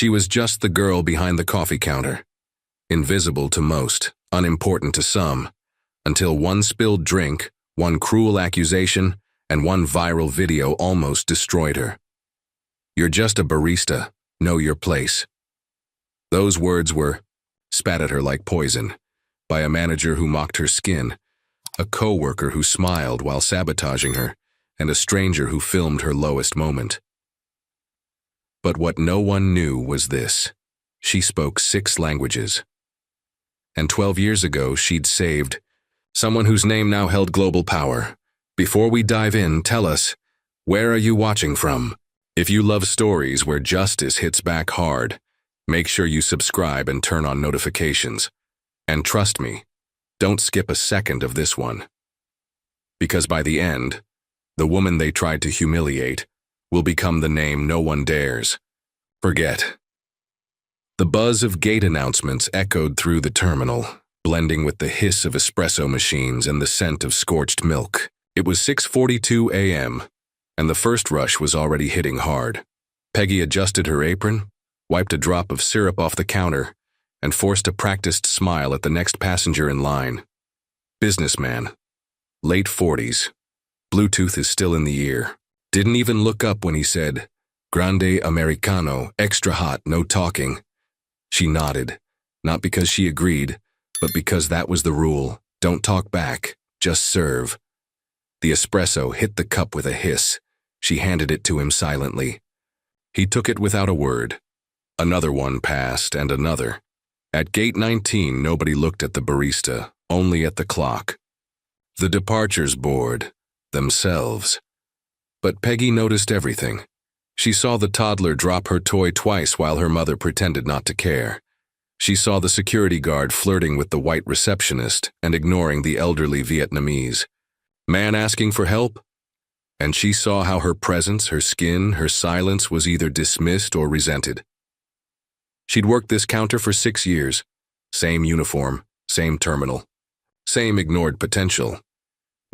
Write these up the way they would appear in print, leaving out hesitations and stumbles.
She was just the girl behind the coffee counter, invisible to most, unimportant to some, until one spilled drink, one cruel accusation, and one viral video almost destroyed her. "You're just a barista. Know your place." Those words were spat at her like poison, by a manager who mocked her skin, a co-worker who smiled while sabotaging her, and a stranger who filmed her lowest moment. But what no one knew was this: she spoke 6 languages. And 12 years ago, she'd saved someone whose name now held global power. Before we dive in, tell us, where are you watching from? If you love stories where justice hits back hard, make sure you subscribe and turn on notifications. And trust me, don't skip a second of this one. Because by the end, the woman they tried to humiliate will become the name no one dares forget. The buzz of gate announcements echoed through the terminal, blending with the hiss of espresso machines and the scent of scorched milk. It was 6:42 a.m., and the first rush was already hitting hard. Peggy adjusted her apron, wiped a drop of syrup off the counter, and forced a practiced smile at the next passenger in line. Businessman, late 40s, Bluetooth is still in the ear. Didn't even look up when he said, "Grande Americano, extra hot, no talking." She nodded, not because she agreed, but because that was the rule. Don't talk back, just serve. The espresso hit the cup with a hiss. She handed it to him silently. He took it without a word. Another one passed, and another. At gate 19, nobody looked at the barista, only at the clock. The departures board, themselves. But Peggy noticed everything. She saw the toddler drop her toy twice while her mother pretended not to care. She saw the security guard flirting with the white receptionist and ignoring the elderly Vietnamese man asking for help. And she saw how her presence, her skin, her silence was either dismissed or resented. She'd worked this counter for 6 years. Same uniform, same terminal, same ignored potential.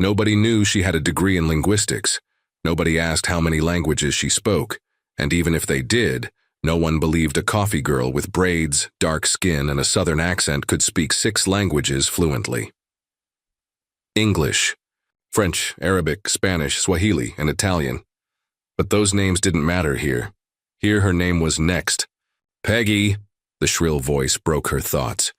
Nobody knew she had a degree in linguistics. Nobody asked how many languages she spoke, and even if they did, no one believed a coffee girl with braids, dark skin, and a southern accent could speak 6 languages fluently. English, French, Arabic, Spanish, Swahili, and Italian. But those names didn't matter here. Here her name was next. "Peggy," the shrill voice broke her thoughts.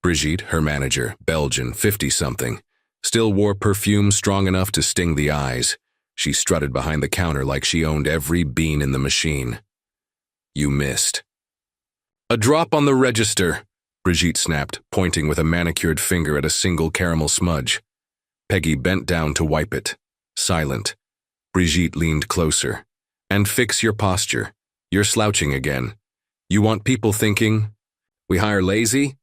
Brigitte, her manager, Belgian, 50-something, still wore perfume strong enough to sting the eyes. She strutted behind the counter like she owned every bean in the machine. "You missed." "A drop on the register," Brigitte snapped, pointing with a manicured finger at a single caramel smudge. Peggy bent down to wipe it, silent. Brigitte leaned closer. "And fix your posture. You're slouching again. You want people thinking we hire lazy?"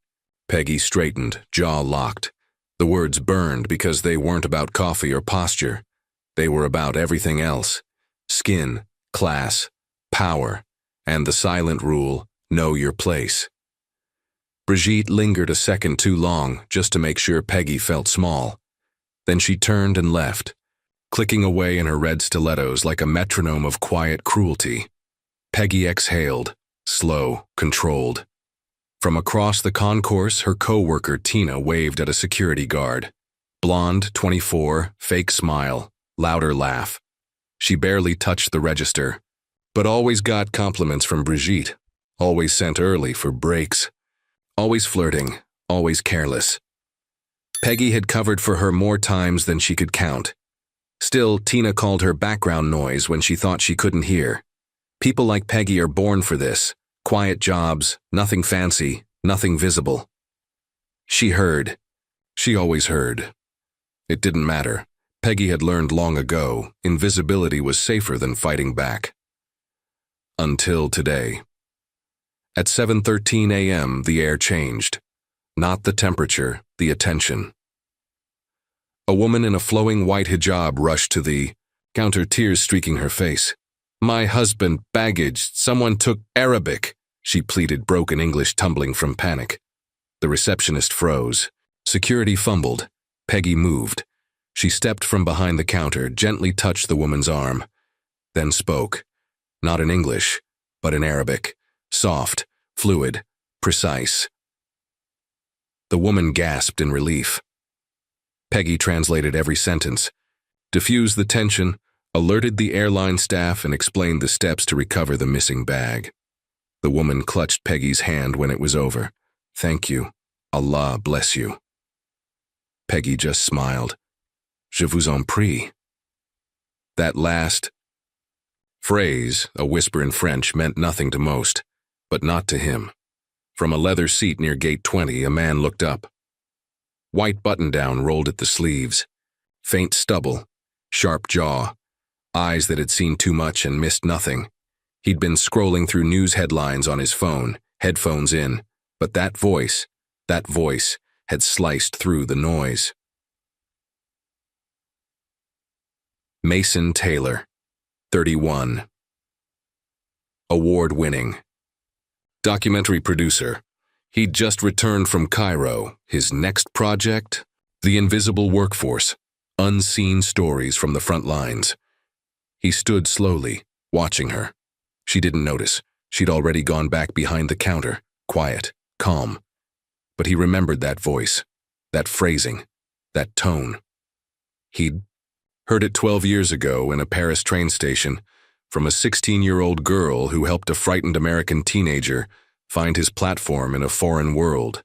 Peggy straightened, jaw locked. The words burned because they weren't about coffee or posture. They were about everything else: skin, class, power, and the silent rule, know your place. Brigitte lingered a second too long just to make sure Peggy felt small. Then she turned and left, clicking away in her red stilettos like a metronome of quiet cruelty. Peggy exhaled, slow, controlled. From across the concourse, her co-worker Tina waved at a security guard. Blonde, 24, fake smile, louder laugh. She barely touched the register, but always got compliments from Brigitte, always sent early for breaks, always flirting, always careless. Peggy had covered for her more times than she could count. Still, Tina called her background noise when she thought she couldn't hear. People like Peggy are born for this. Quiet jobs, nothing fancy, nothing visible. She heard. She always heard. It didn't matter. Peggy had learned long ago, invisibility was safer than fighting back. Until today. At 7:13 a.m., the air changed. Not the temperature, the attention. A woman in a flowing white hijab rushed to the counter, tears streaking her face. "My husband, baggage, someone took Arabic," she pleaded, broken English tumbling from panic. The receptionist froze. Security fumbled. Peggy moved. She stepped from behind the counter, gently touched the woman's arm, then spoke, not in English, but in Arabic. soft, fluid, precise. The woman gasped in relief. Peggy translated every sentence, diffused the tension, alerted the airline staff, and explained the steps to recover the missing bag. The woman clutched Peggy's hand when it was over. "Thank you. Allah bless you." Peggy just smiled. "Je vous en prie." That last phrase, a whisper in French, meant nothing to most, but not to him. From a leather seat near gate 20, a man looked up. White button-down rolled at the sleeves, faint stubble, sharp jaw, eyes that had seen too much and missed nothing. He'd been scrolling through news headlines on his phone, headphones in, but that voice had sliced through the noise. Mason Taylor, 31. Award-winning. Documentary producer. He'd just returned from Cairo. His next project? The Invisible Workforce. Unseen stories from the front lines. He stood slowly, watching her. She didn't notice. She'd already gone back behind the counter, quiet, calm. But he remembered that voice, that phrasing, that tone. He'd heard it 12 years ago in a Paris train station from a 16-year-old girl who helped a frightened American teenager find his platform in a foreign world.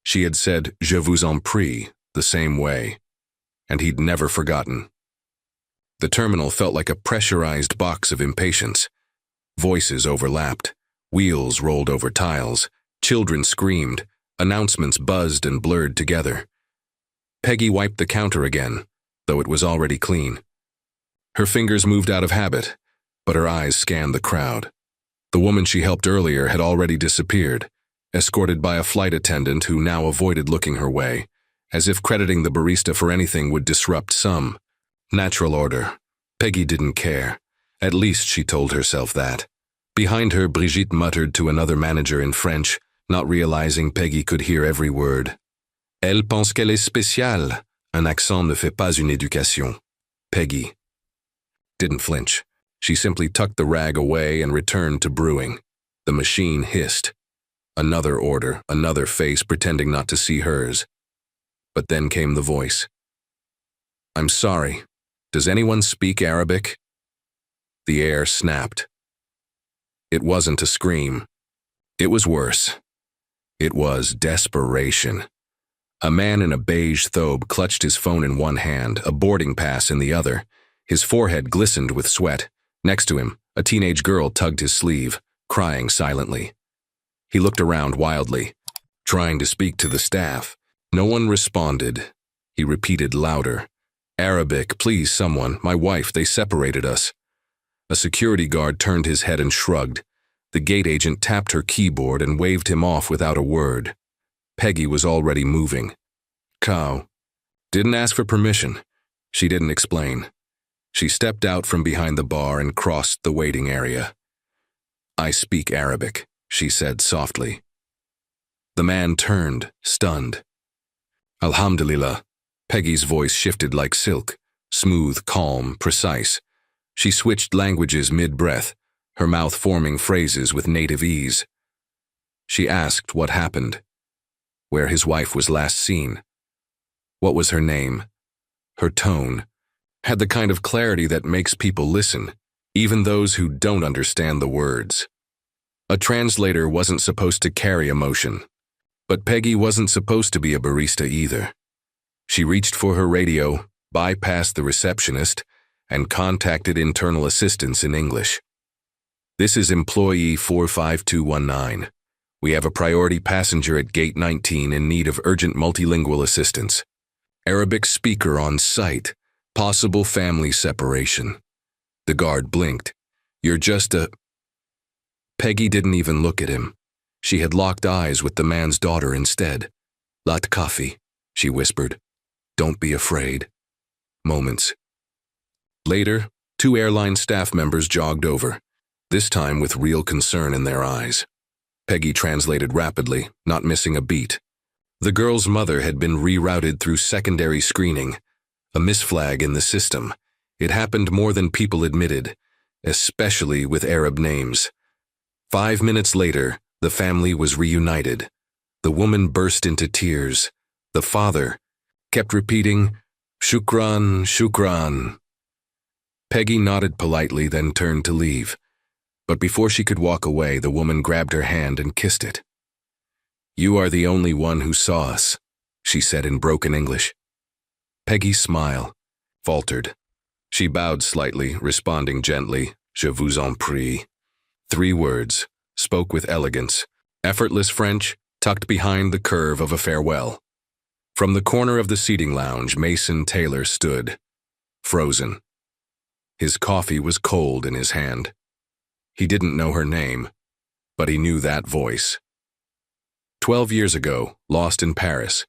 She had said, "Je vous en prie," the same way, and he'd never forgotten. The terminal felt like a pressurized box of impatience. Voices overlapped, wheels rolled over tiles, children screamed, announcements buzzed and blurred together. Peggy wiped the counter again, though it was already clean. Her fingers moved out of habit, but her eyes scanned the crowd. The woman she helped earlier had already disappeared, escorted by a flight attendant who now avoided looking her way, as if crediting the barista for anything would disrupt some natural order. Peggy didn't care. At least she told herself that. Behind her, Brigitte muttered to another manager in French, not realizing Peggy could hear every word. "Elle pense qu'elle est spéciale. Un accent ne fait pas une éducation." Peggy didn't flinch. She simply tucked the rag away and returned to brewing. The machine hissed. Another order, another face pretending not to see hers. But then came the voice. "I'm sorry. Does anyone speak Arabic?" The air snapped. It wasn't a scream. It was worse. It was desperation. A man in a beige thobe clutched his phone in one hand, a boarding pass in the other. His forehead glistened with sweat. Next to him, a teenage girl tugged his sleeve, crying silently. He looked around wildly, trying to speak to the staff. No one responded. He repeated louder, "Arabic, please someone, my wife, they separated us." A security guard turned his head and shrugged. The gate agent tapped her keyboard and waved him off without a word. Peggy was already moving. Cow. Didn't ask for permission. She didn't explain. She stepped out from behind the bar and crossed the waiting area. "I speak Arabic," she said softly. The man turned, stunned. "Alhamdulillah." Peggy's voice shifted like silk, smooth, calm, precise. She switched languages mid-breath, her mouth forming phrases with native ease. She asked what happened, where his wife was last seen. What was her name? Her tone had the kind of clarity that makes people listen, even those who don't understand the words. A translator wasn't supposed to carry emotion, but Peggy wasn't supposed to be a barista either. She reached for her radio, bypassed the receptionist, and contacted internal assistance in English. "This is employee 45219. We have a priority passenger at gate 19 in need of urgent multilingual assistance. Arabic speaker on site. Possible family separation." The guard blinked. "You're just a..." Peggy didn't even look at him. She had locked eyes with the man's daughter instead. "Lat coffee," she whispered. "Don't be afraid." Moments later, 2 airline staff members jogged over, this time with real concern in their eyes. Peggy translated rapidly, not missing a beat. The girl's mother had been rerouted through secondary screening, a misflag in the system. It happened more than people admitted, especially with Arab names. 5 minutes later, the family was reunited. The woman burst into tears. The father kept repeating, "Shukran, shukran." Peggy nodded politely, then turned to leave. But before she could walk away, the woman grabbed her hand and kissed it. "You are the only one who saw us," she said in broken English. Peggy's smile faltered. She bowed slightly, responding gently, "Je vous en prie." 3 words, spoke with elegance, effortless French, tucked behind the curve of a farewell. From the corner of the seating lounge, Mason Taylor stood, frozen. His coffee was cold in his hand. He didn't know her name, but he knew that voice. 12 years ago, lost in Paris,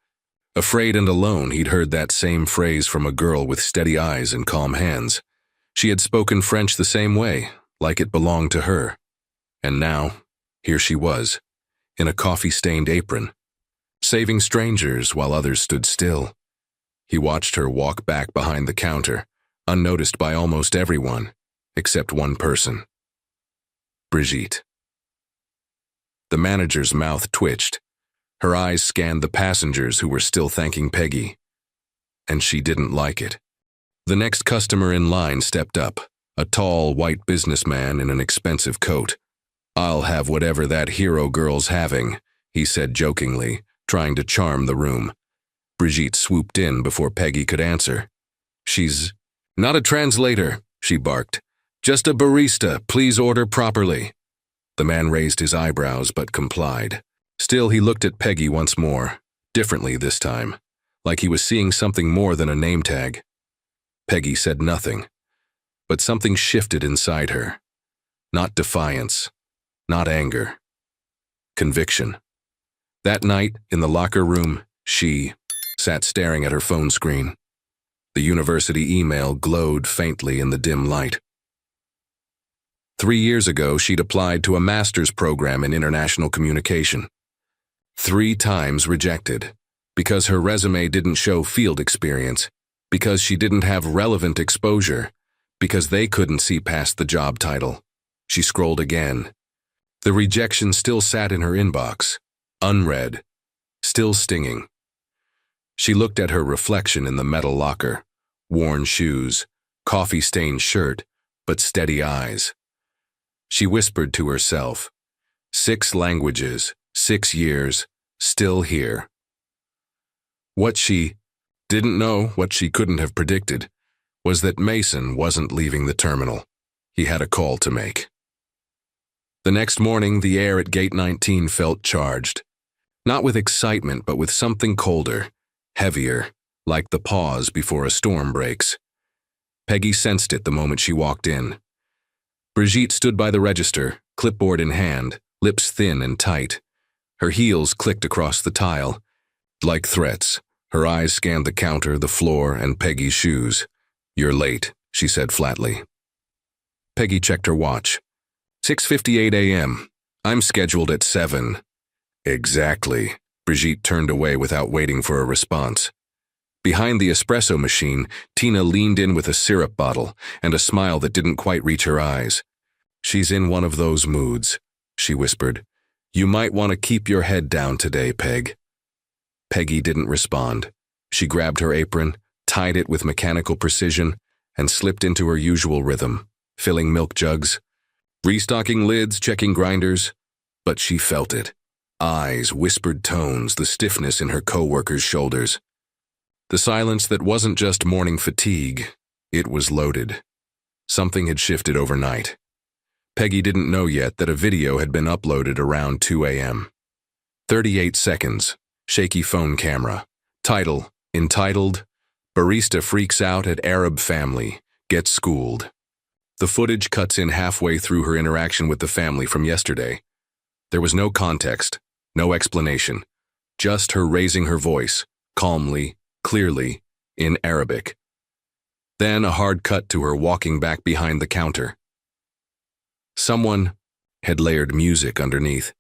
afraid and alone, he'd heard that same phrase from a girl with steady eyes and calm hands. She had spoken French the same way, like it belonged to her. And now, here she was, in a coffee-stained apron, saving strangers while others stood still. He watched her walk back behind the counter, unnoticed by almost everyone, except one person. Brigitte. The manager's mouth twitched. Her eyes scanned the passengers who were still thanking Peggy. And she didn't like it. The next customer in line stepped up, a tall, white businessman in an expensive coat. "I'll have whatever that hero girl's having," he said jokingly, trying to charm the room. Brigitte swooped in before Peggy could answer. "She's not a translator," she barked. "Just a barista, please order properly." The man raised his eyebrows but complied. Still, he looked at Peggy once more, differently this time, like he was seeing something more than a name tag. Peggy said nothing, but something shifted inside her. Not defiance, not anger. Conviction. That night, in the locker room, she sat staring at her phone screen. The university email glowed faintly in the dim light. 3 years ago, she'd applied to a master's program in international communication. 3 times rejected, because her resume didn't show field experience, because she didn't have relevant exposure, because they couldn't see past the job title. She scrolled again. The rejection still sat in her inbox, unread, still stinging. She looked at her reflection in the metal locker, worn shoes, coffee-stained shirt, but steady eyes. She whispered to herself, 6 languages, 6 years, still here. What she didn't know, what she couldn't have predicted, was that Mason wasn't leaving the terminal. He had a call to make. The next morning, the air at Gate 19 felt charged. Not with excitement, but with something colder, heavier, like the pause before a storm breaks. Peggy sensed it the moment she walked in. Brigitte stood by the register, clipboard in hand, lips thin and tight. Her heels clicked across the tile. Like threats, her eyes scanned the counter, the floor, and Peggy's shoes. "You're late," she said flatly. Peggy checked her watch. 6:58 a.m. "I'm scheduled at 7. "Exactly." Brigitte turned away without waiting for a response. Behind the espresso machine, Tina leaned in with a syrup bottle and a smile that didn't quite reach her eyes. "She's in one of those moods," she whispered. "You might want to keep your head down today, Peg." Peggy didn't respond. She grabbed her apron, tied it with mechanical precision, and slipped into her usual rhythm, filling milk jugs, restocking lids, checking grinders. But she felt it. Eyes, whispered tones, the stiffness in her co-worker's shoulders. The silence that wasn't just morning fatigue, it was loaded. Something had shifted overnight. Peggy didn't know yet that a video had been uploaded around 2 a.m. 38 seconds, shaky phone camera. Title, entitled, "Barista Freaks Out at Arab Family, Gets Schooled." The footage cuts in halfway through her interaction with the family from yesterday. There was no context, no explanation, just her raising her voice, calmly, clearly, in Arabic. Then a hard cut to her walking back behind the counter. Someone had layered music underneath,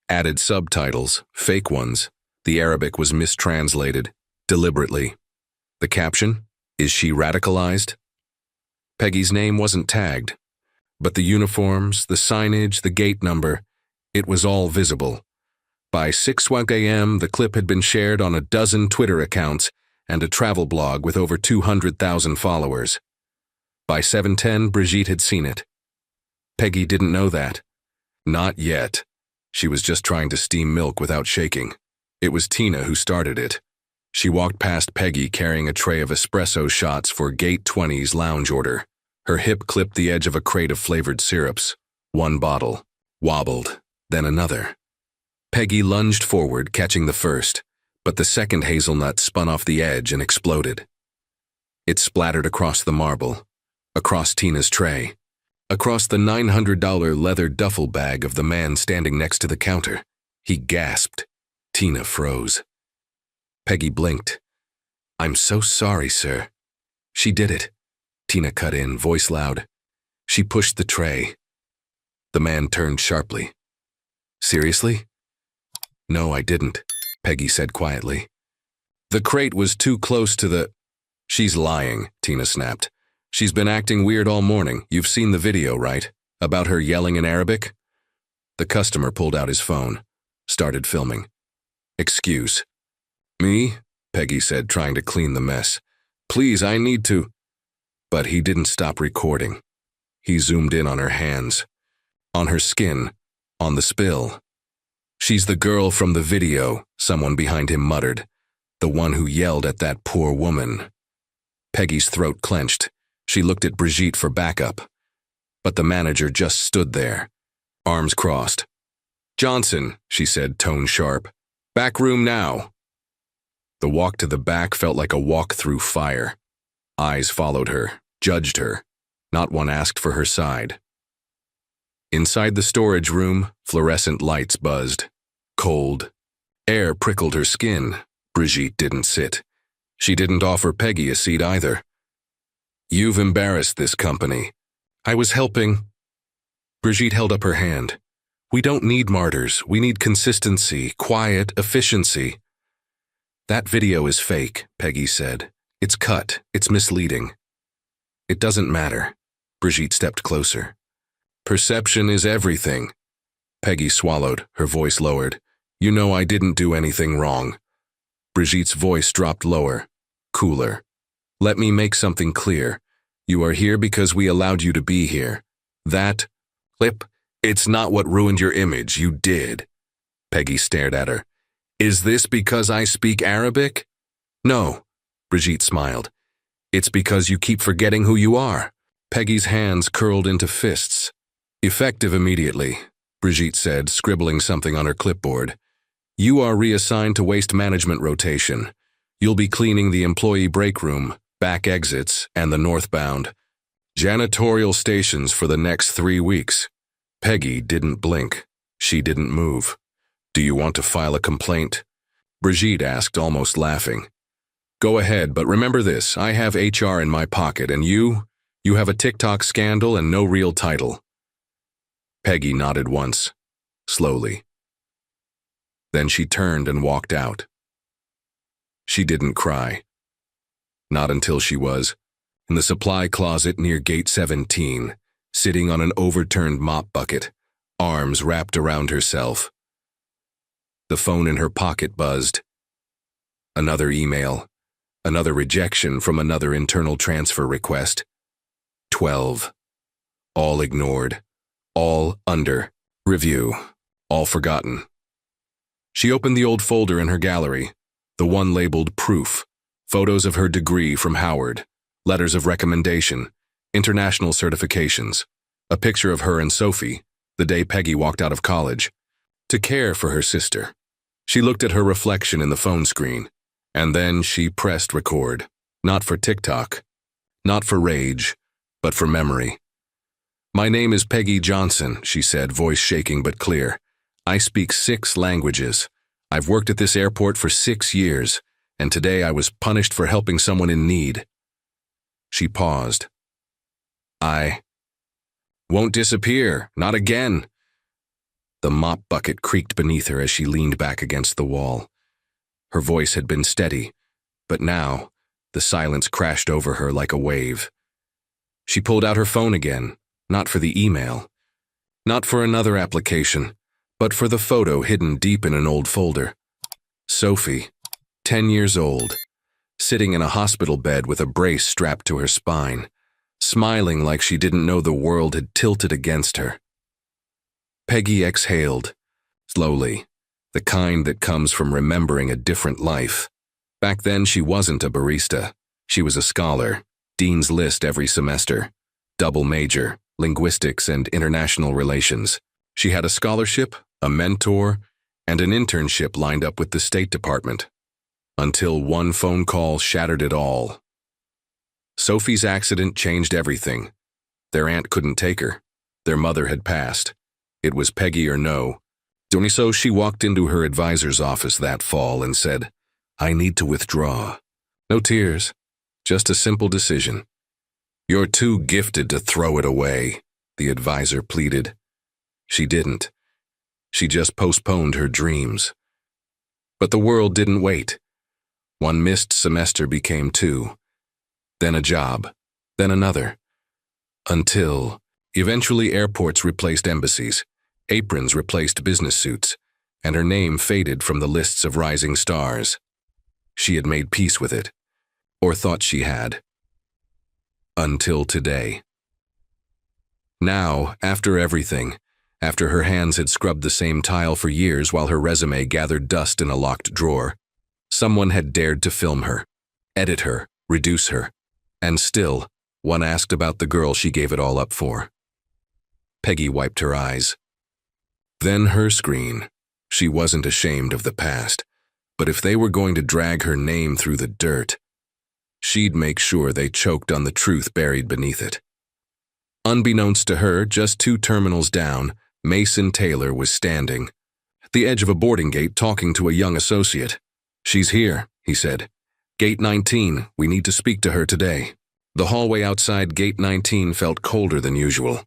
added subtitles, fake ones. The Arabic was mistranslated, deliberately. The caption, "Is she radicalized?" Peggy's name wasn't tagged, But the uniforms, the signage, the gate number, it was all visible. By 6 a.m., the clip had been shared on a dozen Twitter accounts and a travel blog with over 200,000 followers. By 7:10, Brigitte had seen it. Peggy didn't know that. Not yet. She was just trying to steam milk without shaking. It was Tina who started it. She walked past Peggy carrying a tray of espresso shots for Gate 20's lounge order. Her hip clipped the edge of a crate of flavored syrups. One bottle. Wobbled. Then another. Peggy lunged forward, catching the first, but the second hazelnut spun off the edge and exploded. It splattered across the marble, across Tina's tray, across the $900 leather duffel bag of the man standing next to the counter. He gasped. Tina froze. Peggy blinked. "I'm so sorry, sir." "She did it." Tina cut in, voice loud. She pushed the tray. The man turned sharply. "Seriously?" "No, I didn't," Peggy said quietly. "The crate was too close to the—" "She's lying," Tina snapped. "She's been acting weird all morning. You've seen the video, right? About her yelling in Arabic?" The customer pulled out his phone, started filming. "Excuse." "Me?" Peggy said, trying to clean the mess. "Please, I need to—" But he didn't stop recording. He zoomed in on her hands, on her skin, on the spill. "She's the girl from the video," someone behind him muttered. "The one who yelled at that poor woman." Peggy's throat clenched. She looked at Brigitte for backup. But the manager just stood there, arms crossed. "Johnson," she said, tone sharp. "Back room now." The walk to the back felt like a walk through fire. Eyes followed her, judged her. Not one asked for her side. Inside the storage room, fluorescent lights buzzed. Cold. Air prickled her skin. Brigitte didn't sit. She didn't offer Peggy a seat either. "You've embarrassed this company." "I was helping." Brigitte held up her hand. "We don't need martyrs. We need consistency, quiet, efficiency." "That video is fake," Peggy said. "It's cut. It's misleading." "It doesn't matter." Brigitte stepped closer. "Perception is everything." Peggy swallowed, her voice lowered. "You know I didn't do anything wrong." Brigitte's voice dropped lower, cooler. "Let me make something clear. You are here because we allowed you to be here. That clip, it's not what ruined your image. You did." Peggy stared at her. "Is this because I speak Arabic?" "No," Brigitte smiled. "It's because you keep forgetting who you are." Peggy's hands curled into fists. "Effective immediately," Brigitte said, scribbling something on her clipboard. "You are reassigned to waste management rotation. You'll be cleaning the employee break room, back exits, and the northbound janitorial stations for the next 3 weeks." Peggy didn't blink. She didn't move. "Do you want to file a complaint?" Brigitte asked, almost laughing. "Go ahead, but remember this, I have HR in my pocket, and you have a TikTok scandal and no real title." Peggy nodded once, slowly. Then she turned and walked out. She didn't cry. Not until she was in the supply closet near Gate 17, sitting on an overturned mop bucket, arms wrapped around herself. The phone in her pocket buzzed. Another email, another rejection from another internal transfer request. 12. All ignored, all under review, all forgotten. She opened the old folder in her gallery, the one labeled Proof, photos of her degree from Howard, letters of recommendation, international certifications, a picture of her and Sophie, the day Peggy walked out of college, to care for her sister. She looked at her reflection in the phone screen, and then she pressed record, not for TikTok, not for rage, but for memory. "My name is Peggy Johnson," she said, voice shaking but clear. "I speak 6 languages. I've worked at this airport for 6 years, and today I was punished for helping someone in need." She paused. "I won't disappear, not again." The mop bucket creaked beneath her as she leaned back against the wall. Her voice had been steady, but now the silence crashed over her like a wave. She pulled out her phone again, not for the email, not for another application, but for the photo hidden deep in an old folder. Sophie, 10 years old, sitting in a hospital bed with a brace strapped to her spine, smiling like she didn't know the world had tilted against her. Peggy exhaled, slowly, the kind that comes from remembering a different life. Back then she wasn't a barista. She was a scholar, Dean's List every semester, double major, linguistics and international relations. She had a scholarship, a mentor, and an internship lined up with the State Department. Until one phone call shattered it all. Sophie's accident changed everything. Their aunt couldn't take her. Their mother had passed. It was Peggy or no. So she walked into her advisor's office that fall and said, "I need to withdraw." No tears, just a simple decision. "You're too gifted to throw it away," the advisor pleaded. She didn't. She just postponed her dreams. But the world didn't wait. One missed semester became two. Then a job. Then another. Until, eventually airports replaced embassies, aprons replaced business suits, and her name faded from the lists of rising stars. She had made peace with it, or thought she had. Until today. Now, after everything, after her hands had scrubbed the same tile for years while her resume gathered dust in a locked drawer, someone had dared to film her, edit her, reduce her, and still, one asked about the girl she gave it all up for. Peggy wiped her eyes. Then her screen. She wasn't ashamed of the past, but if they were going to drag her name through the dirt, she'd make sure they choked on the truth buried beneath it. Unbeknownst to her, just 2 terminals down, Mason Taylor was standing, at the edge of a boarding gate talking to a young associate. "She's here," he said. "Gate 19, we need to speak to her today." The hallway outside Gate 19 felt colder than usual.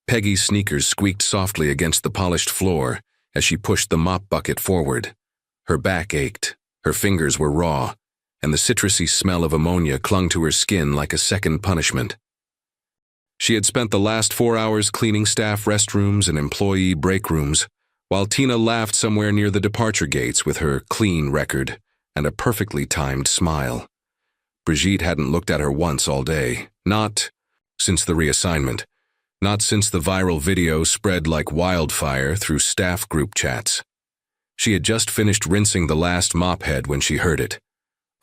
Peggy's sneakers squeaked softly against the polished floor as she pushed the mop bucket forward. Her back ached, her fingers were raw, and the citrusy smell of ammonia clung to her skin like a second punishment. She had spent the last 4 hours cleaning staff restrooms and employee break rooms, while Tina laughed somewhere near the departure gates with her clean record and a perfectly timed smile. Brigitte hadn't looked at her once all day, not since the reassignment, not since the viral video spread like wildfire through staff group chats. She had just finished rinsing the last mop head when she heard it,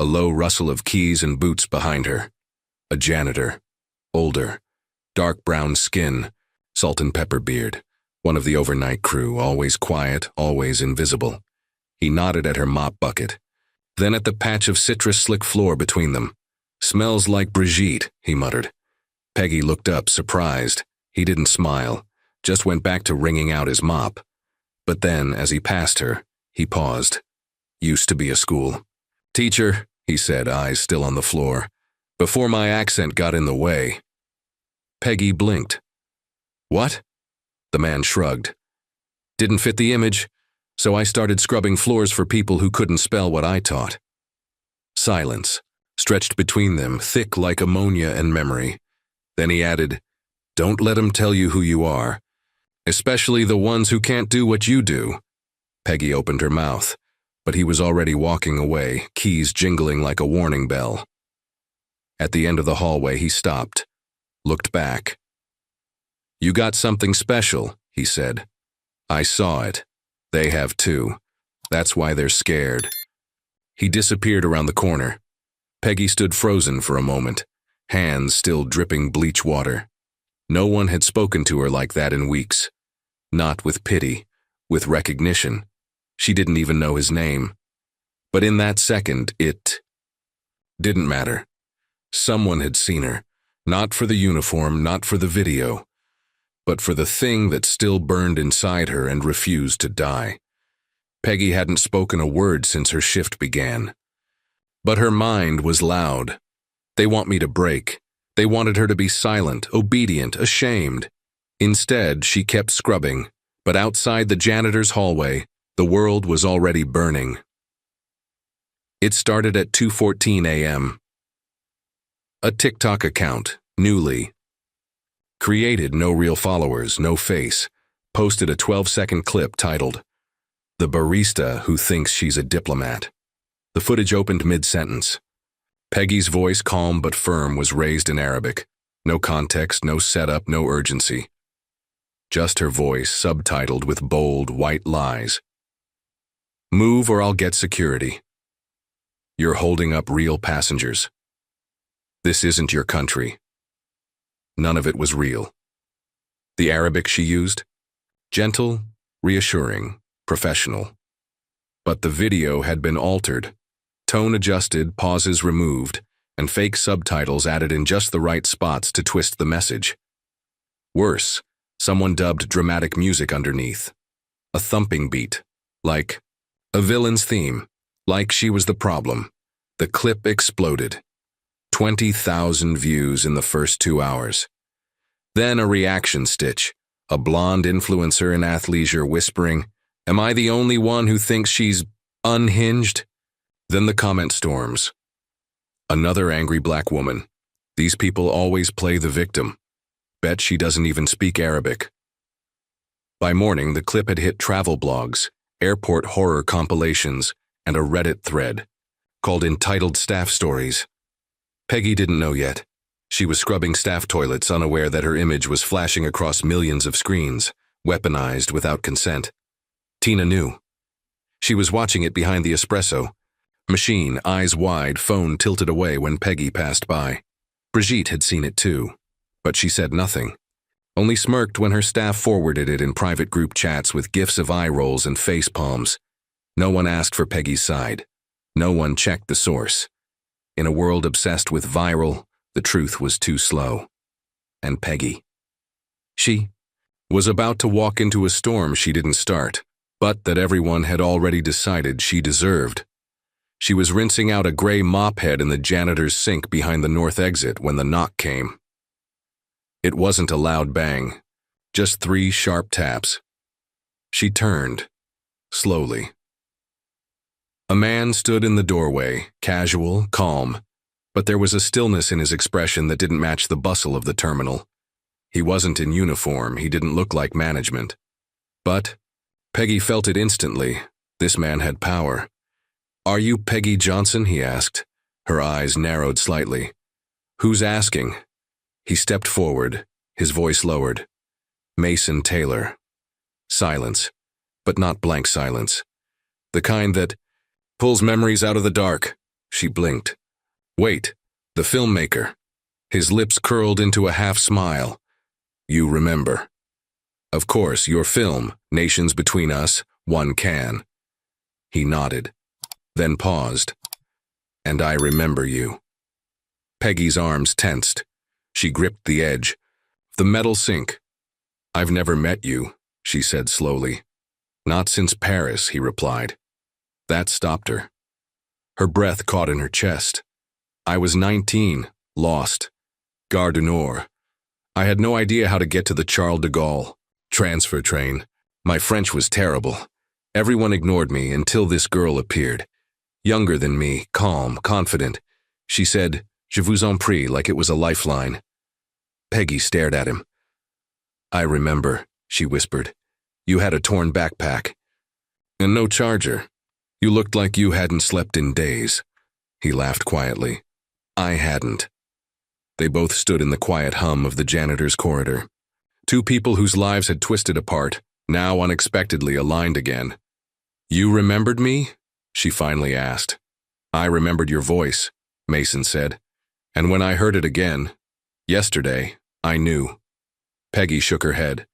a low rustle of keys and boots behind her. A janitor, older, dark brown skin, salt and pepper beard, one of the overnight crew, always quiet, always invisible. He nodded at her mop bucket, then at the patch of citrus-slick floor between them. "Smells like Brigitte," he muttered. Peggy looked up, surprised. He didn't smile, just went back to wringing out his mop. But then, as he passed her, he paused. "Used to be a school." "Teacher," he said, eyes still on the floor, "before my accent got in the way." Peggy blinked. "What?" The man shrugged. "Didn't fit the image, so I started scrubbing floors for people who couldn't spell what I taught." Silence, stretched between them, thick like ammonia and memory. Then he added, "Don't let 'em tell you who you are, especially the ones who can't do what you do." Peggy opened her mouth, but he was already walking away, keys jingling like a warning bell. At the end of the hallway, he stopped, looked back. "You got something special," he said. "I saw it. They have too. That's why they're scared." He disappeared around the corner. Peggy stood frozen for a moment, hands still dripping bleach water. No one had spoken to her like that in weeks. Not with pity, with recognition. She didn't even know his name. But in that second, it didn't matter. Someone had seen her, not for the uniform, not for the video, but for the thing that still burned inside her and refused to die. Peggy hadn't spoken a word since her shift began. But her mind was loud. They want me to break. They wanted her to be silent, obedient, ashamed. Instead, she kept scrubbing, but outside the janitor's hallway, the world was already burning. It started at 2:14 a.m. A TikTok account, newly, Created no real followers, no face. Posted a 12-second clip titled, "The Barista Who Thinks She's a Diplomat." The footage opened mid-sentence. Peggy's voice, calm but firm, was raised in Arabic. No context, no setup, no urgency. Just her voice, subtitled with bold, white lies. "Move or I'll get security. You're holding up real passengers. This isn't your country." None of it was real. The Arabic she used? Gentle, reassuring, professional. But the video had been altered, tone adjusted, pauses removed, and fake subtitles added in just the right spots to twist the message. Worse, someone dubbed dramatic music underneath. A thumping beat, like a villain's theme, like she was the problem. The clip exploded. 20,000 views in the first 2 hours. Then a reaction stitch, a blonde influencer in athleisure whispering, "Am I the only one who thinks she's unhinged?" Then the comment storms. Another angry black woman. "These people always play the victim. Bet she doesn't even speak Arabic." By morning, the clip had hit travel blogs, airport horror compilations, and a Reddit thread called Entitled Staff Stories. Peggy didn't know yet. She was scrubbing staff toilets, unaware that her image was flashing across millions of screens, weaponized without consent. Tina knew. She was watching it behind the espresso machine, eyes wide, phone tilted away when Peggy passed by. Brigitte had seen it too, but she said nothing, only smirked when her staff forwarded it in private group chats with gifs of eye rolls and face palms. No one asked for Peggy's side. No one checked the source. In a world obsessed with viral, the truth was too slow. And Peggy. She was about to walk into a storm she didn't start, but that everyone had already decided she deserved. She was rinsing out a gray mop head in the janitor's sink behind the north exit when the knock came. It wasn't a loud bang, just 3 sharp taps. She turned, slowly. A man stood in the doorway, casual, calm, but there was a stillness in his expression that didn't match the bustle of the terminal. He wasn't in uniform, he didn't look like management. But Peggy felt it instantly. This man had power. "Are you Peggy Johnson?" he asked. Her eyes narrowed slightly. "Who's asking?" He stepped forward, his voice lowered. "Mason Taylor." Silence, but not blank silence. The kind that pulls memories out of the dark. She blinked. "Wait, the filmmaker." His lips curled into a half smile. "You remember." "Of course, your film, Nations Between Us, one can." He nodded, then paused. "And I remember you." Peggy's arms tensed. She gripped the edge. The metal sink. "I've never met you," she said slowly. "Not since Paris," he replied. That stopped her. Her breath caught in her chest. "I was 19, lost. Gare du Nord. I had no idea how to get to the Charles de Gaulle transfer train. My French was terrible. Everyone ignored me until this girl appeared. Younger than me, calm, confident. She said, 'Je vous en prie,' like it was a lifeline." Peggy stared at him. "I remember," she whispered. "You had a torn backpack. And no charger. You looked like you hadn't slept in days." He laughed quietly. "I hadn't." They both stood in the quiet hum of the janitor's corridor. Two people whose lives had twisted apart, now unexpectedly aligned again. "You remembered me?" she finally asked. "I remembered your voice," Mason said. "And when I heard it again, yesterday, I knew." Peggy shook her head.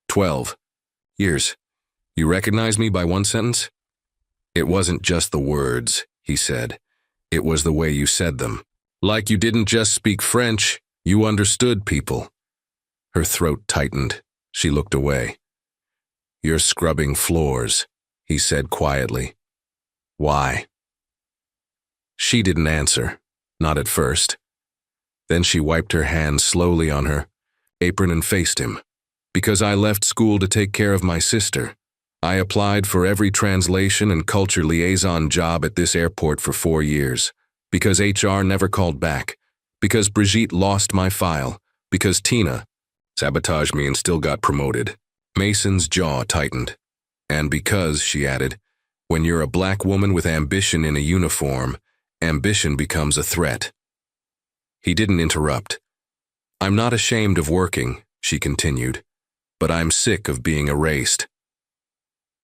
12 years. You recognize me by one sentence?" "It wasn't just the words," he said. "It was the way you said them. Like you didn't just speak French, you understood people." Her throat tightened. She looked away. "You're scrubbing floors," he said quietly. "Why?" She didn't answer, not at first. Then she wiped her hands slowly on her apron and faced him. "Because I left school to take care of my sister. I applied for every translation and culture liaison job at this airport for 4 years. Because HR never called back. Because Brigitte lost my file. Because Tina, Sabotaged me and still got promoted. Mason's jaw tightened. And because, she added, when you're a black woman with ambition in a uniform, ambition becomes a threat. He didn't interrupt. I'm not ashamed of working, she continued, but I'm sick of being erased.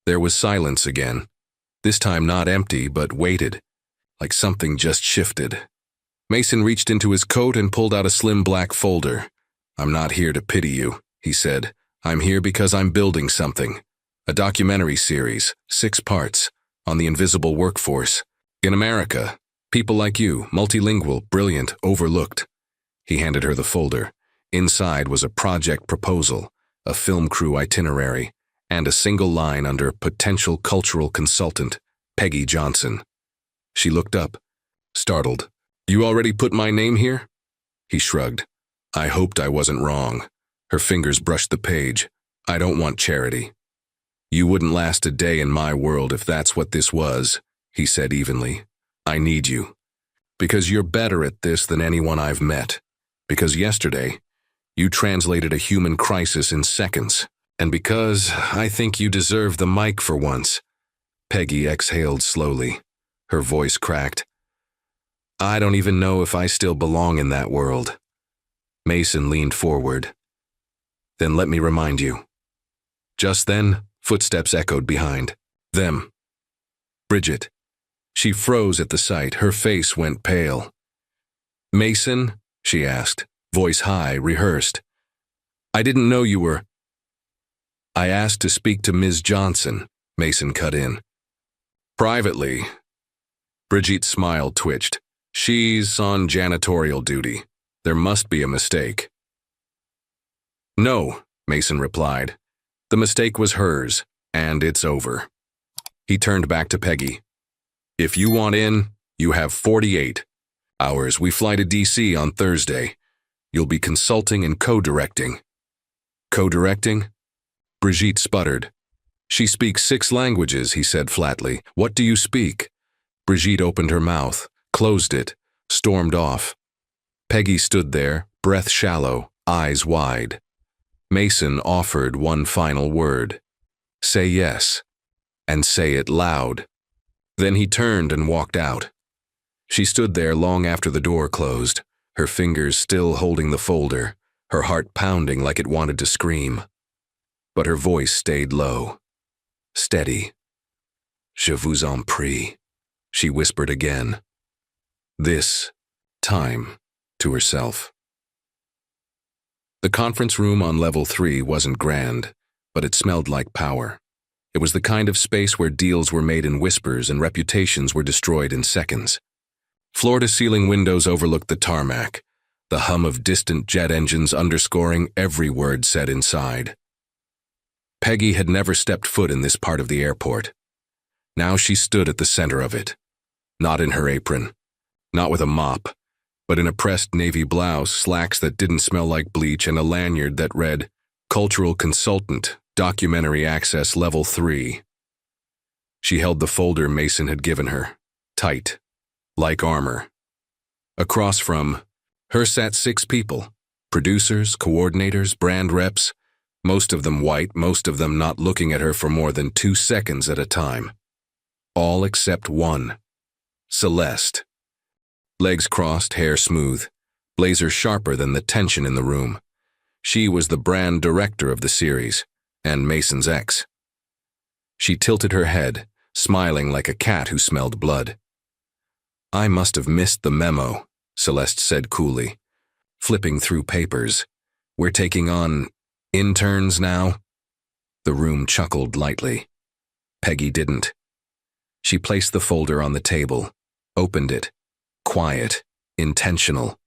There was silence again, this time not empty but weighted, like something just shifted. Mason reached into his coat and pulled out a slim black folder. I'm not here to pity you, he said. I'm here because I'm building something. A documentary series, 6 parts, on the invisible workforce. In America, people like you, multilingual, brilliant, overlooked. He handed her the folder. Inside was a project proposal, a film crew itinerary, and a single line under potential cultural consultant, Peggy Johnson. She looked up, startled. You already put my name here? He shrugged. I hoped I wasn't wrong. Her fingers brushed the page. I don't want charity. You wouldn't last a day in my world if that's what this was, he said evenly. I need you. Because you're better at this than anyone I've met. Because yesterday, you translated a human crisis in seconds. And because I think you deserve the mic for once. Peggy exhaled slowly. Her voice cracked. I don't even know if I still belong in that world. Mason leaned forward. Then let me remind you. Just then, footsteps echoed behind. Them. Bridget. She froze at the sight. Her face went pale. Mason? She asked, voice high, rehearsed. I didn't know you were. I asked to speak to Ms. Johnson, Mason cut in. Privately. Bridget's smile twitched. She's on janitorial duty. There must be a mistake. No, Mason replied. The mistake was hers, and it's over. He turned back to Peggy. If you want in, you have 48 hours. We fly to D.C. on Thursday. You'll be consulting and co-directing. Co-directing? Brigitte sputtered. She speaks 6 languages, he said flatly. What do you speak? Brigitte opened her mouth, closed it, stormed off. Peggy stood there, breath shallow, eyes wide. Mason offered one final word. Say yes, and say it loud. Then he turned and walked out. She stood there long after the door closed, her fingers still holding the folder, her heart pounding like it wanted to scream. But her voice stayed low, steady. Je vous en prie, she whispered again. This time to herself. The conference room on level 3 wasn't grand, but it smelled like power. It was the kind of space where deals were made in whispers and reputations were destroyed in seconds. Floor-to-ceiling windows overlooked the tarmac, the hum of distant jet engines underscoring every word said inside. Peggy had never stepped foot in this part of the airport. Now she stood at the center of it, not in her apron, not with a mop, but in a pressed navy blouse, slacks that didn't smell like bleach, and a lanyard that read, Cultural Consultant, Documentary Access Level 3. She held the folder Mason had given her, tight, like armor. Across from her sat 6 people, producers, coordinators, brand reps, most of them white, most of them not looking at her for more than 2 seconds at a time. All except one, Celeste. Legs crossed, hair smooth, blazer sharper than the tension in the room. She was the brand director of the series, and Mason's ex. She tilted her head, smiling like a cat who smelled blood. I must have missed the memo, Celeste said coolly, flipping through papers. We're taking on interns now? The room chuckled lightly. Peggy didn't. She placed the folder on the table, opened it. Quiet, intentional.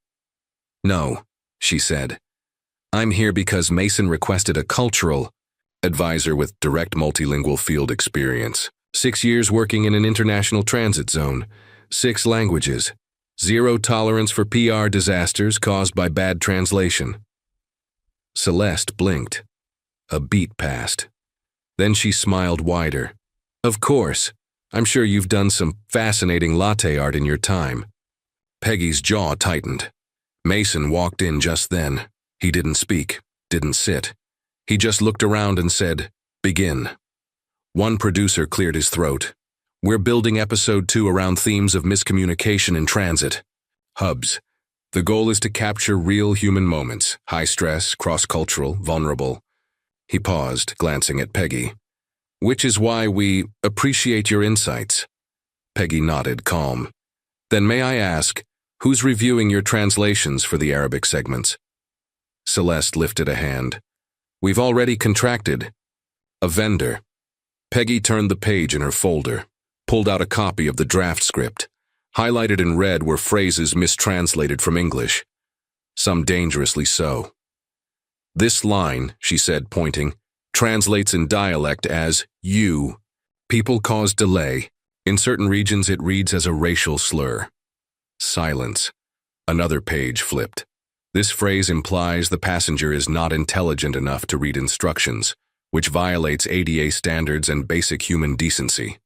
No, she said. I'm here because Mason requested a cultural advisor with direct multilingual field experience. 6 years working in an international transit zone. 6 languages. 0 tolerance for PR disasters caused by bad translation. Celeste blinked. A beat passed. Then she smiled wider. Of course. I'm sure you've done some fascinating latte art in your time. Peggy's jaw tightened. Mason walked in just then. He didn't speak. didn't sit. He just looked around and said, "Begin." One producer cleared his throat. "We're building episode 2 around themes of miscommunication in transit. Hubs. The goal is to capture real human moments, high stress, cross-cultural, vulnerable." He paused, glancing at Peggy. "Which is why we appreciate your insights." Peggy nodded, calm. "Then may I ask, who's reviewing your translations for the Arabic segments?" Celeste lifted a hand. "We've already contracted a vendor." Peggy turned the page in her folder, pulled out a copy of the draft script. Highlighted in red were phrases mistranslated from English, some dangerously so. "This line," she said, pointing, "translates in dialect as you. People cause delay. In certain regions it reads as a racial slur." Silence. Another page flipped. "This phrase implies the passenger is not intelligent enough to read instructions, which violates ADA standards and basic human decency."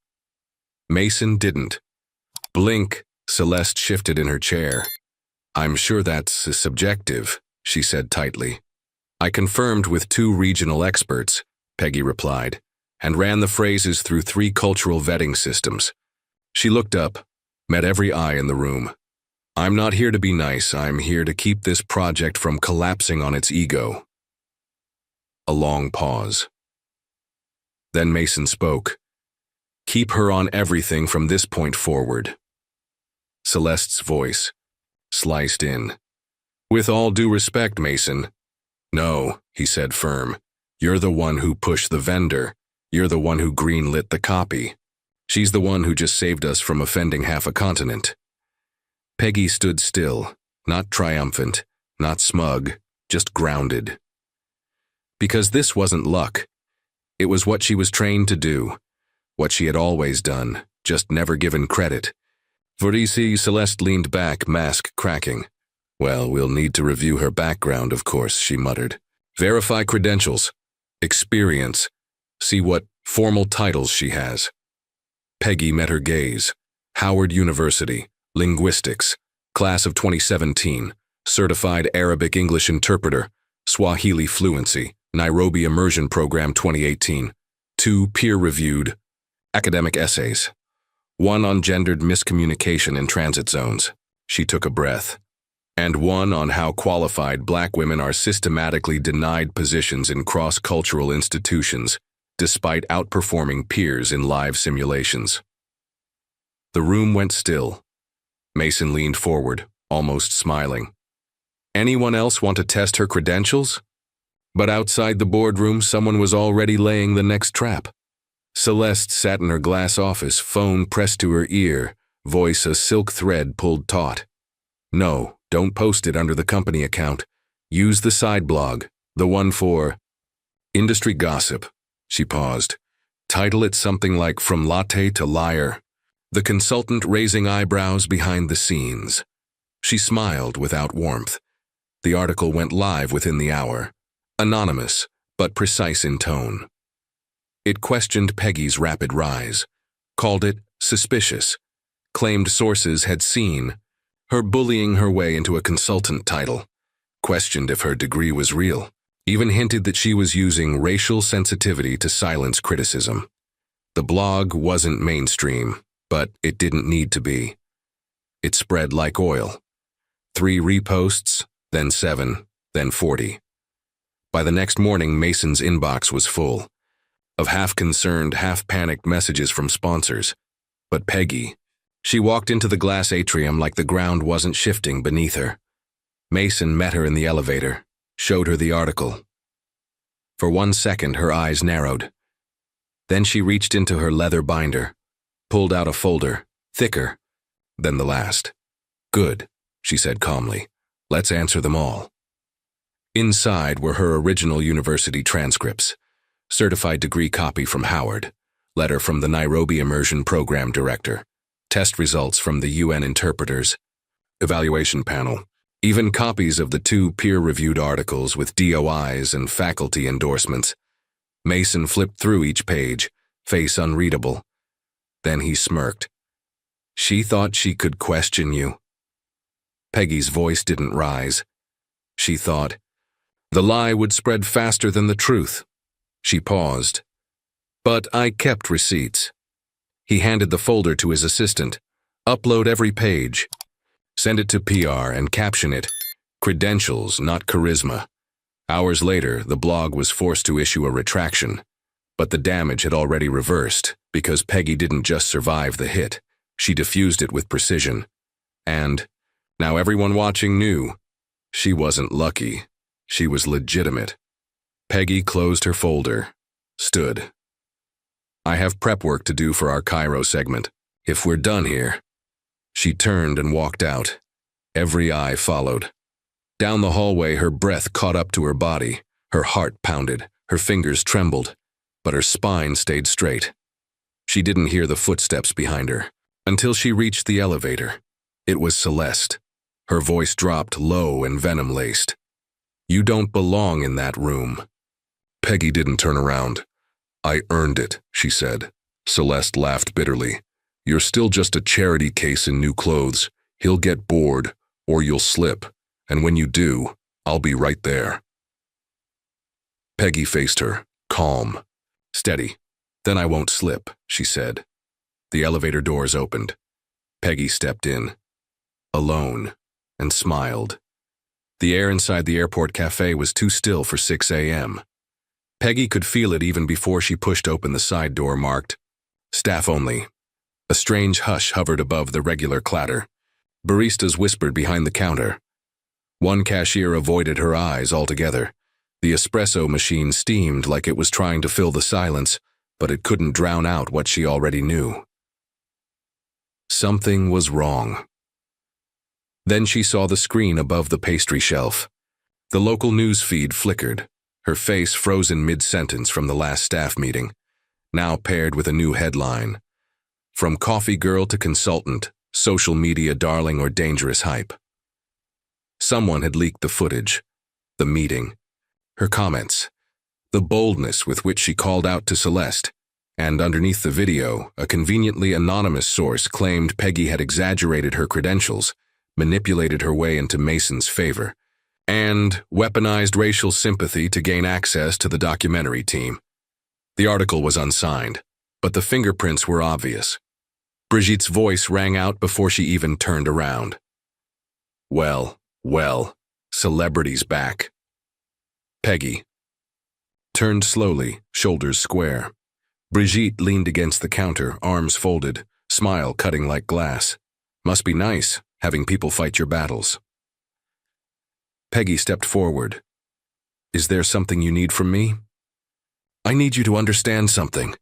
Mason didn't. "Blink." Celeste shifted in her chair. "I'm sure that's subjective," she said tightly. "I confirmed with 2 regional experts," Peggy replied, "and ran the phrases through 3 cultural vetting systems." She looked up, met every eye in the room. "I'm not here to be nice, I'm here to keep this project from collapsing on its ego." A long pause. Then Mason spoke. "Keep her on everything from this point forward." Celeste's voice sliced in. "With all due respect, Mason." "No," he said firm. "You're the one who pushed the vendor. You're the one who greenlit the copy. She's the one who just saved us from offending half a continent." Peggy stood still, not triumphant, not smug, just grounded. Because this wasn't luck. It was what she was trained to do, what she had always done, just never given credit. Barista. Celeste leaned back, mask cracking. "Well, we'll need to review her background, of course," she muttered. "Verify credentials, experience, see what formal titles she has." Peggy met her gaze. Howard University, Linguistics, Class of 2017, Certified Arabic English Interpreter, Swahili Fluency, Nairobi Immersion Program 2018, 2 peer-reviewed academic essays, 1 on gendered miscommunication in transit zones. She took a breath. And 1 on how qualified Black women are systematically denied positions in cross-cultural institutions, despite outperforming peers in live simulations. The room went still. Mason leaned forward, almost smiling. "Anyone else want to test her credentials?" But outside the boardroom, someone was already laying the next trap. Celeste sat in her glass office, phone pressed to her ear, voice a silk thread pulled taut. "No, don't post it under the company account. Use the side blog, the one for industry gossip." She paused. "Title it something like From Latte to Liar." The consultant raising eyebrows behind the scenes. She smiled without warmth. The article went live within the hour. Anonymous, but precise in tone. It questioned Peggy's rapid rise, called it suspicious, claimed sources had seen her bullying her way into a consultant title, questioned if her degree was real, even hinted that she was using racial sensitivity to silence criticism. The blog wasn't mainstream, but it didn't need to be. It spread like oil. 3 reposts, then 7, then 40. By the next morning, Mason's inbox was full of half-concerned, half-panicked messages from sponsors. But Peggy, she walked into the glass atrium like the ground wasn't shifting beneath her. Mason met her in the elevator, showed her the article. For 1 second, her eyes narrowed. Then she reached into her leather binder, pulled out a folder, thicker than the last. "Good," she said calmly. "Let's answer them all." Inside were her original university transcripts, certified degree copy from Howard, letter from the Nairobi Immersion Program Director, test results from the UN interpreters, evaluation panel, even copies of the 2 peer-reviewed articles with DOIs and faculty endorsements. Mason flipped through each page, face unreadable. Then he smirked. "She thought she could question you." Peggy's voice didn't rise. She thought, The lie would spread faster than the truth. She paused. But I kept receipts. He handed the folder to his assistant. Upload every page. Send it to PR and caption it, "Credentials, not charisma." Hours later, the blog was forced to issue a retraction. But the damage had already reversed, because Peggy didn't just survive the hit. She diffused it with precision. And now everyone watching knew. She wasn't lucky. She was legitimate. Peggy closed her folder. Stood. I have prep work to do for our Cairo segment. If we're done here. She turned and walked out. Every eye followed. Down the hallway, her breath caught up to her body. Her heart pounded. Her fingers trembled. But her spine stayed straight. She didn't hear the footsteps behind her. Until she reached the elevator. It was Celeste. Her voice dropped low and venom-laced. "You don't belong in that room." Peggy didn't turn around. "I earned it," she said. Celeste laughed bitterly. "You're still just a charity case in new clothes. He'll get bored, or you'll slip. And when you do, I'll be right there." Peggy faced her, calm. "Steady. Then I won't slip," she said. The elevator doors opened. Peggy stepped in. Alone. And smiled. The air inside the airport cafe was too still for 6 a.m. Peggy could feel it even before she pushed open the side door marked, "Staff only." A strange hush hovered above the regular clatter. Baristas whispered behind the counter. One cashier avoided her eyes altogether. The espresso machine steamed like it was trying to fill the silence, but it couldn't drown out what she already knew. Something was wrong. Then she saw the screen above the pastry shelf. The local news feed flickered, her face frozen mid-sentence from the last staff meeting, now paired with a new headline. From coffee girl to consultant, social media darling or dangerous hype. Someone had leaked the footage, the meeting, her comments, the boldness with which she called out to Celeste, and underneath the video, a conveniently anonymous source claimed Peggy had exaggerated her credentials, manipulated her way into Mason's favor, and weaponized racial sympathy to gain access to the documentary team. The article was unsigned, but the fingerprints were obvious. Brigitte's voice rang out before she even turned around. Well, celebrity's back. Peggy turned slowly, shoulders square. Brigitte leaned against the counter, arms folded, smile cutting like glass. Must be nice, having people fight your battles. Peggy stepped forward. Is there something you need from me? I need you to understand something,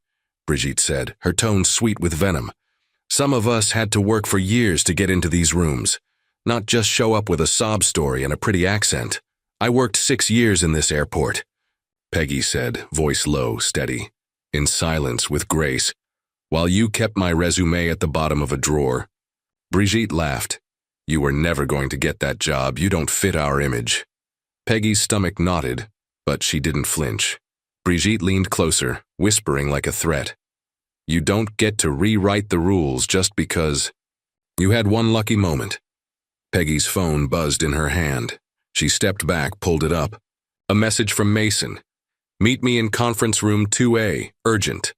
Brigitte said, her tone sweet with venom. Some of us had to work for years to get into these rooms, not just show up with a sob story and a pretty accent. I worked 6 years in this airport, Peggy said, voice low, steady, in silence with grace, while you kept my resume at the bottom of a drawer. Brigitte laughed. You were never going to get that job. You don't fit our image. Peggy's stomach knotted, but she didn't flinch. Brigitte leaned closer, whispering like a threat. You don't get to rewrite the rules just because you had one lucky moment. Peggy's phone buzzed in her hand. She stepped back, pulled it up. A message from Mason. Meet me in conference room 2A, urgent.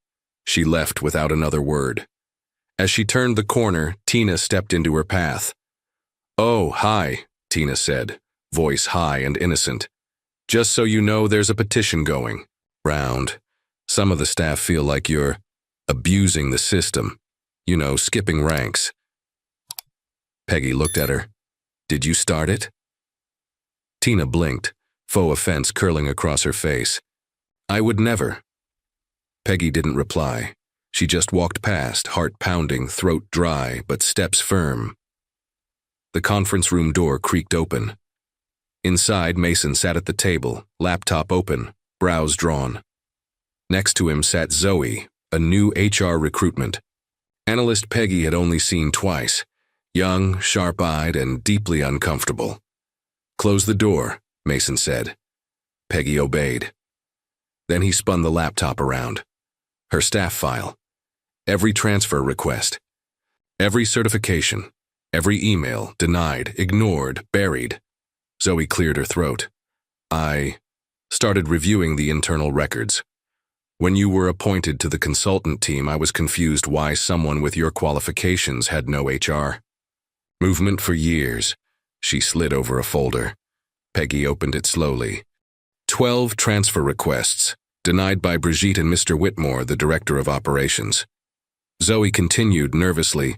She left without another word. As she turned the corner, Tina stepped into her path. Oh, hi, Tina said, voice high and innocent. Just so you know, there's a petition going round. Some of the staff feel like you're abusing the system. You know, skipping ranks. Peggy looked at her. Did you start it? Tina blinked, faux offense curling across her face. I would never. Peggy didn't reply. She just walked past, heart pounding, throat dry, but steps firm. The conference room door creaked open. Inside, Mason sat at the table, laptop open, brows drawn. Next to him sat Zoe, a new HR recruitment. Analyst Peggy had only seen twice, young, sharp-eyed, and deeply uncomfortable. Close the door, Mason said. Peggy obeyed. Then he spun the laptop around. Her staff file. Every transfer request. Every certification. Every email, denied, ignored, buried. Zoe cleared her throat. I started reviewing the internal records. When you were appointed to the consultant team, I was confused why someone with your qualifications had no HR. Movement for years. She slid over a folder. Peggy opened it slowly. 12 transfer requests, denied by Brigitte and Mr. Whitmore, the director of operations. Zoe continued nervously.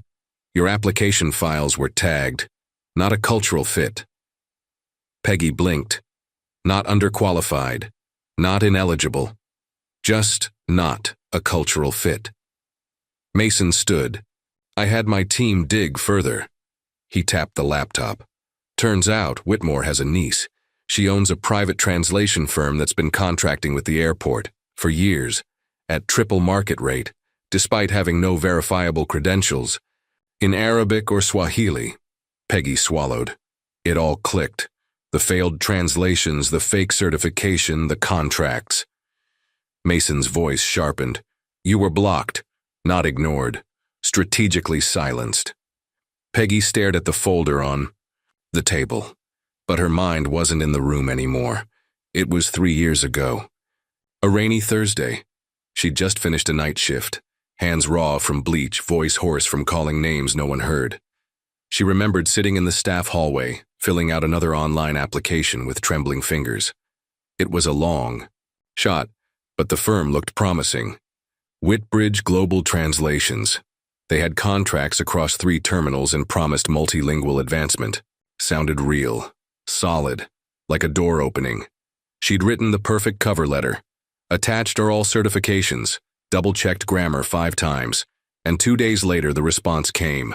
Your application files were tagged. Not a cultural fit. Peggy blinked. Not underqualified. Not ineligible. Just not a cultural fit. Mason stood. I had my team dig further. He tapped the laptop. Turns out Whitmore has a niece. She owns a private translation firm that's been contracting with the airport for years, at triple market rate, despite having no verifiable credentials. In Arabic or Swahili. Peggy swallowed. It all clicked. The failed translations, the fake certification, the contracts. Mason's voice sharpened. You were blocked, not ignored, strategically silenced. Peggy stared at the folder on the table, but her mind wasn't in the room anymore. It was 3 years ago. A rainy Thursday. She'd just finished a night shift, hands raw from bleach, voice hoarse from calling names no one heard. She remembered sitting in the staff hallway, filling out another online application with trembling fingers. It was a long shot, but the firm looked promising. Whitbridge Global Translations. They had contracts across 3 terminals and promised multilingual advancement. Sounded real, solid, like a door opening. She'd written the perfect cover letter. Attached are all certifications, double-checked grammar 5 times, and 2 days later the response came.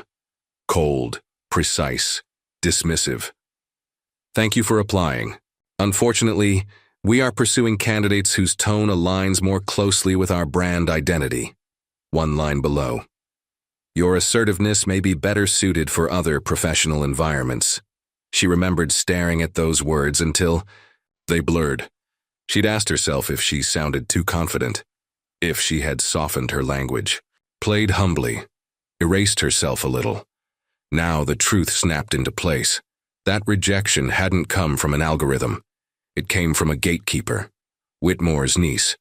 Cold, precise, dismissive. Thank you for applying. Unfortunately, we are pursuing candidates whose tone aligns more closely with our brand identity. 1 line below. Your assertiveness may be better suited for other professional environments. She remembered staring at those words until they blurred. She'd asked herself if she sounded too confident, if she had softened her language, played humbly, erased herself a little. Now the truth snapped into place. That rejection hadn't come from an algorithm. It came from a gatekeeper, Whitmore's niece,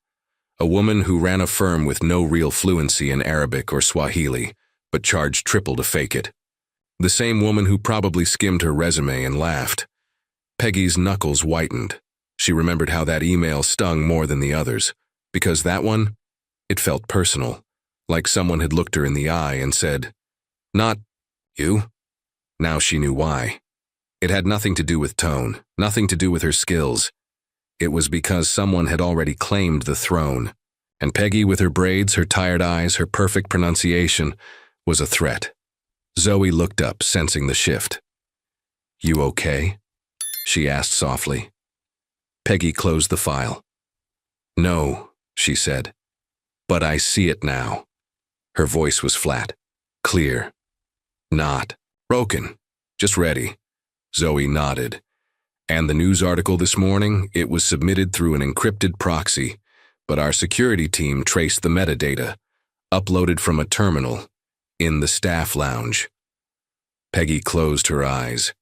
a woman who ran a firm with no real fluency in Arabic or Swahili, but charged triple to fake it. The same woman who probably skimmed her resume and laughed. Peggy's knuckles whitened. She remembered how that email stung more than the others, because that one, it felt personal, like someone had looked her in the eye and said, "Not you." Now she knew why. It had nothing to do with tone, nothing to do with her skills. It was because someone had already claimed the throne, and Peggy, with her braids, her tired eyes, her perfect pronunciation, was a threat. Zoe looked up, sensing the shift. "You okay?" she asked softly. Peggy closed the file. "No," she said, "but I see it now." Her voice was flat, clear. "Not broken, just ready." Zoe nodded. "And the news article this morning, it was submitted through an encrypted proxy, but our security team traced the metadata, uploaded from a terminal, in the staff lounge." Peggy closed her eyes.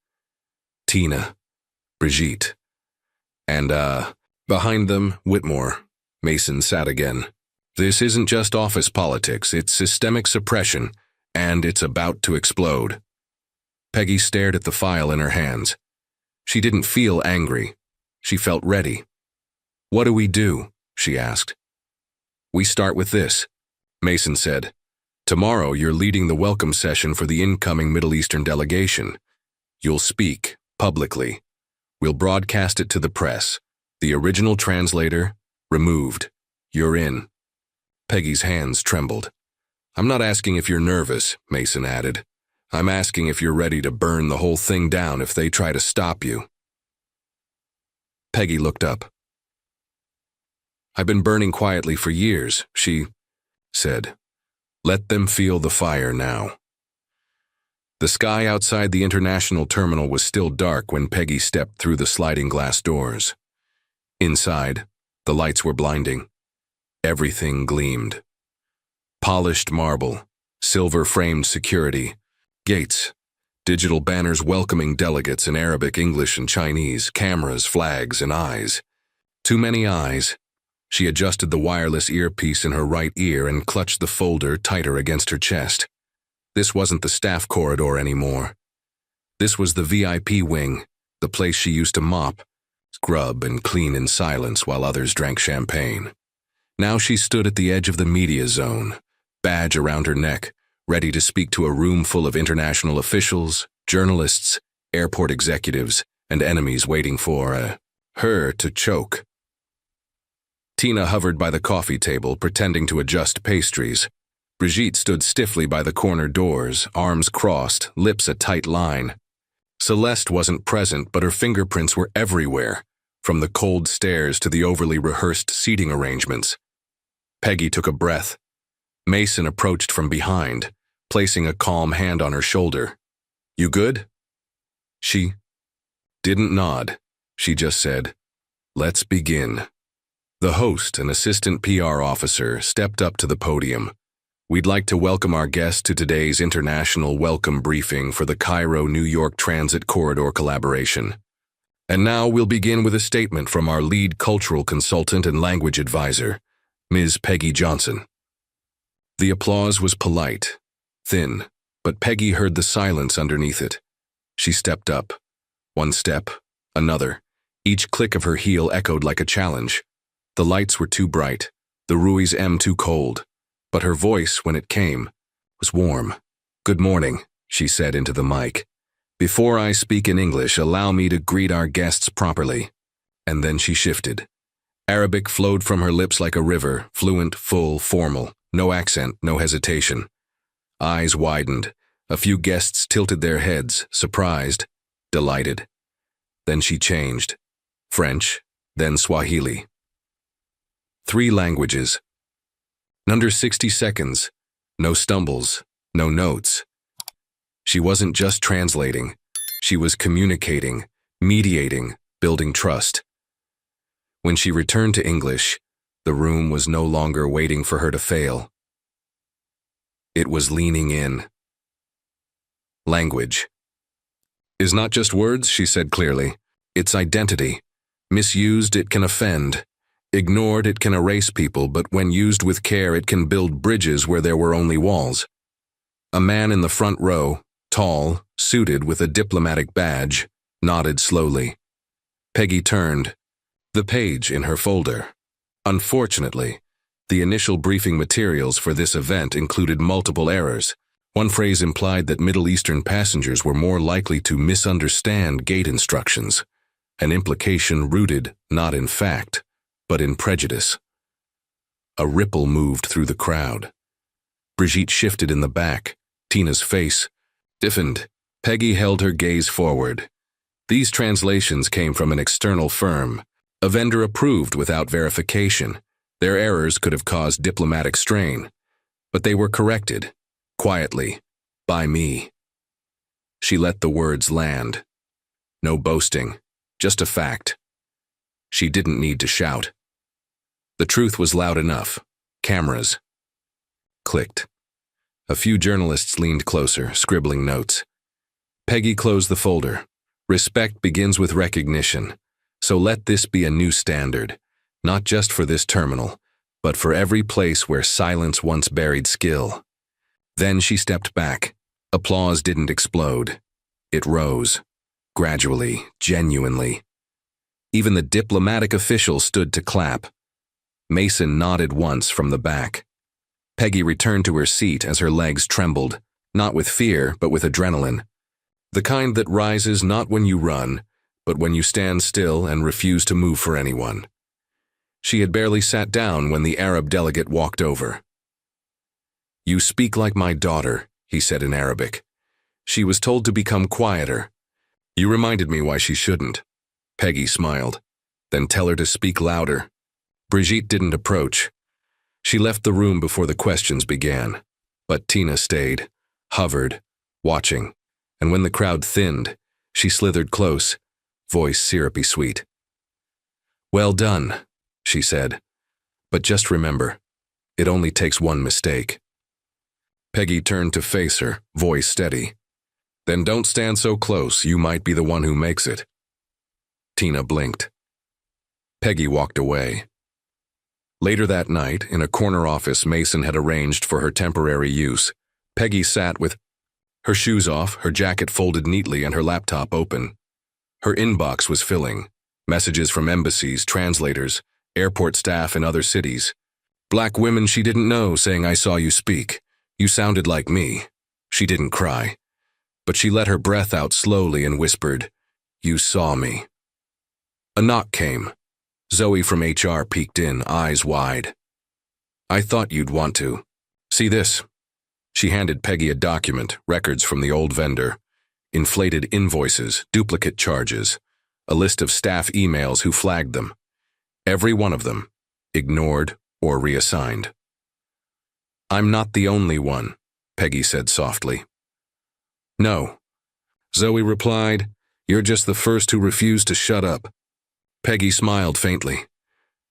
Tina, Brigitte, and, behind them, Whitmore. Mason sat again. "This isn't just office politics, it's systemic suppression, and it's about to explode." Peggy stared at the file in her hands. She didn't feel angry. She felt ready. "What do we do?" she asked. "We start with this," Mason said. "Tomorrow you're leading the welcome session for the incoming Middle Eastern delegation. You'll speak, publicly. We'll broadcast it to the press. The original translator, removed. You're in." Peggy's hands trembled. "I'm not asking if you're nervous," Mason added. "I'm asking if you're ready to burn the whole thing down if they try to stop you." Peggy looked up. "I've been burning quietly for years," she said. "Let them feel the fire now." The sky outside the international terminal was still dark when Peggy stepped through the sliding glass doors. Inside, the lights were blinding. Everything gleamed. Polished marble, silver-framed security, gates, Digital banners welcoming delegates in Arabic, English, and Chinese, cameras, flags, and eyes. Too many eyes. She adjusted the wireless earpiece in her right ear and clutched the folder tighter against her chest. This wasn't the staff corridor anymore. This was the VIP wing, the place she used to mop, scrub, and clean in silence while others drank champagne. Now she stood at the edge of the media zone, badge around her neck, ready to speak to a room full of international officials, journalists, airport executives, and enemies waiting for her to choke. Tina hovered by the coffee table, pretending to adjust pastries. Brigitte stood stiffly by the corner doors, arms crossed, lips a tight line. Celeste wasn't present, but her fingerprints were everywhere, from the cold stares to the overly rehearsed seating arrangements. Peggy took a breath. Mason approached from behind, placing a calm hand on her shoulder. "You good?" She didn't nod. She just said, "Let's begin." The host, an assistant PR officer, stepped up to the podium. "We'd like to welcome our guests to today's international welcome briefing for the Cairo-New York Transit Corridor collaboration. And now we'll begin with a statement from our lead cultural consultant and language advisor, Ms. Peggy Johnson." The applause was polite, thin, but Peggy heard the silence underneath it. She stepped up. One step, another. Each click of her heel echoed like a challenge. The lights were too bright, the Ruiz M too cold, but her voice, when it came, was warm. "Good morning," she said into the mic. "Before I speak in English, allow me to greet our guests properly." And then she shifted. Arabic flowed from her lips like a river, fluent, full, formal, no accent, no hesitation. Eyes widened. A few guests tilted their heads, surprised, delighted. Then she changed. French, then Swahili. 3 languages. Under 60 seconds. No stumbles, no notes. She wasn't just translating. She was communicating, mediating, building trust. When she returned to English, the room was no longer waiting for her to fail. It was leaning in. Language is not just words, she said clearly. It's identity. Misused, it can offend. Ignored, it can erase people, but when used with care, it can build bridges where there were only walls. A man in the front row, tall, suited with a diplomatic badge, nodded slowly. Peggy turned. The page in her folder. Unfortunately, the initial briefing materials for this event included multiple errors. One phrase implied that Middle Eastern passengers were more likely to misunderstand gate instructions, an implication rooted not in fact, but in prejudice. A ripple moved through the crowd. Brigitte shifted in the back. Tina's face stiffened. Peggy held her gaze forward. These translations came from an external firm, a vendor approved without verification. Their errors could have caused diplomatic strain, but they were corrected, quietly, by me. She let the words land. No boasting, just a fact. She didn't need to shout. The truth was loud enough. Cameras. Clicked. A few journalists leaned closer, scribbling notes. Peggy closed the folder. Respect begins with recognition. So let this be a new standard, not just for this terminal, but for every place where silence once buried skill. Then she stepped back. Applause didn't explode. It rose. Gradually, genuinely. Even the diplomatic official stood to clap. Mason nodded once from the back. Peggy returned to her seat as her legs trembled, not with fear, but with adrenaline. The kind that rises not when you run, but when you stand still and refuse to move for anyone. She had barely sat down when the Arab delegate walked over. "You speak like my daughter," he said in Arabic. She was told to become quieter. "You reminded me why she shouldn't." Peggy smiled. "Then tell her to speak louder." Brigitte didn't approach. She left the room before the questions began. But Tina stayed, hovered, watching, and when the crowd thinned, she slithered close, voice syrupy sweet. "Well done," she said. "But just remember, it only takes one mistake." Peggy turned to face her, voice steady. Then don't stand so close, you might be the one who makes it. Tina blinked. Peggy walked away. Later that night, in a corner office Mason had arranged for her temporary use, Peggy sat with her shoes off, her jacket folded neatly, and her laptop open. Her inbox was filling. Messages from embassies, translators, airport staff in other cities. Black women she didn't know saying, "I saw you speak. You sounded like me." She didn't cry, but she let her breath out slowly and whispered, "You saw me." A knock came. Zoe from HR peeked in, eyes wide. "I thought you'd want to. See this." She handed Peggy a document, records from the old vendor, inflated invoices, duplicate charges, a list of staff emails who flagged them. Every one of them, ignored or reassigned. "I'm not the only one," Peggy said softly. "No," Zoe replied. "You're just the first who refused to shut up." Peggy smiled faintly.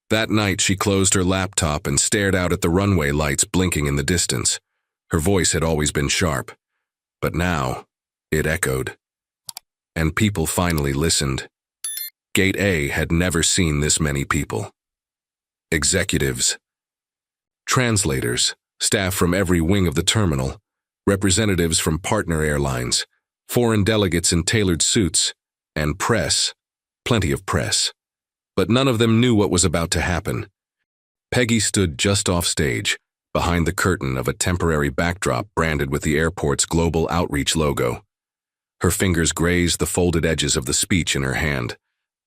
That night she closed her laptop and stared out at the runway lights blinking in the distance. Her voice had always been sharp, but now it echoed. And people finally listened. Gate A had never seen this many people. Executives, translators, staff from every wing of the terminal, representatives from partner airlines, foreign delegates in tailored suits, and press, plenty of press. But none of them knew what was about to happen. Peggy stood just off stage, behind the curtain of a temporary backdrop branded with the airport's global outreach logo. Her fingers grazed the folded edges of the speech in her hand,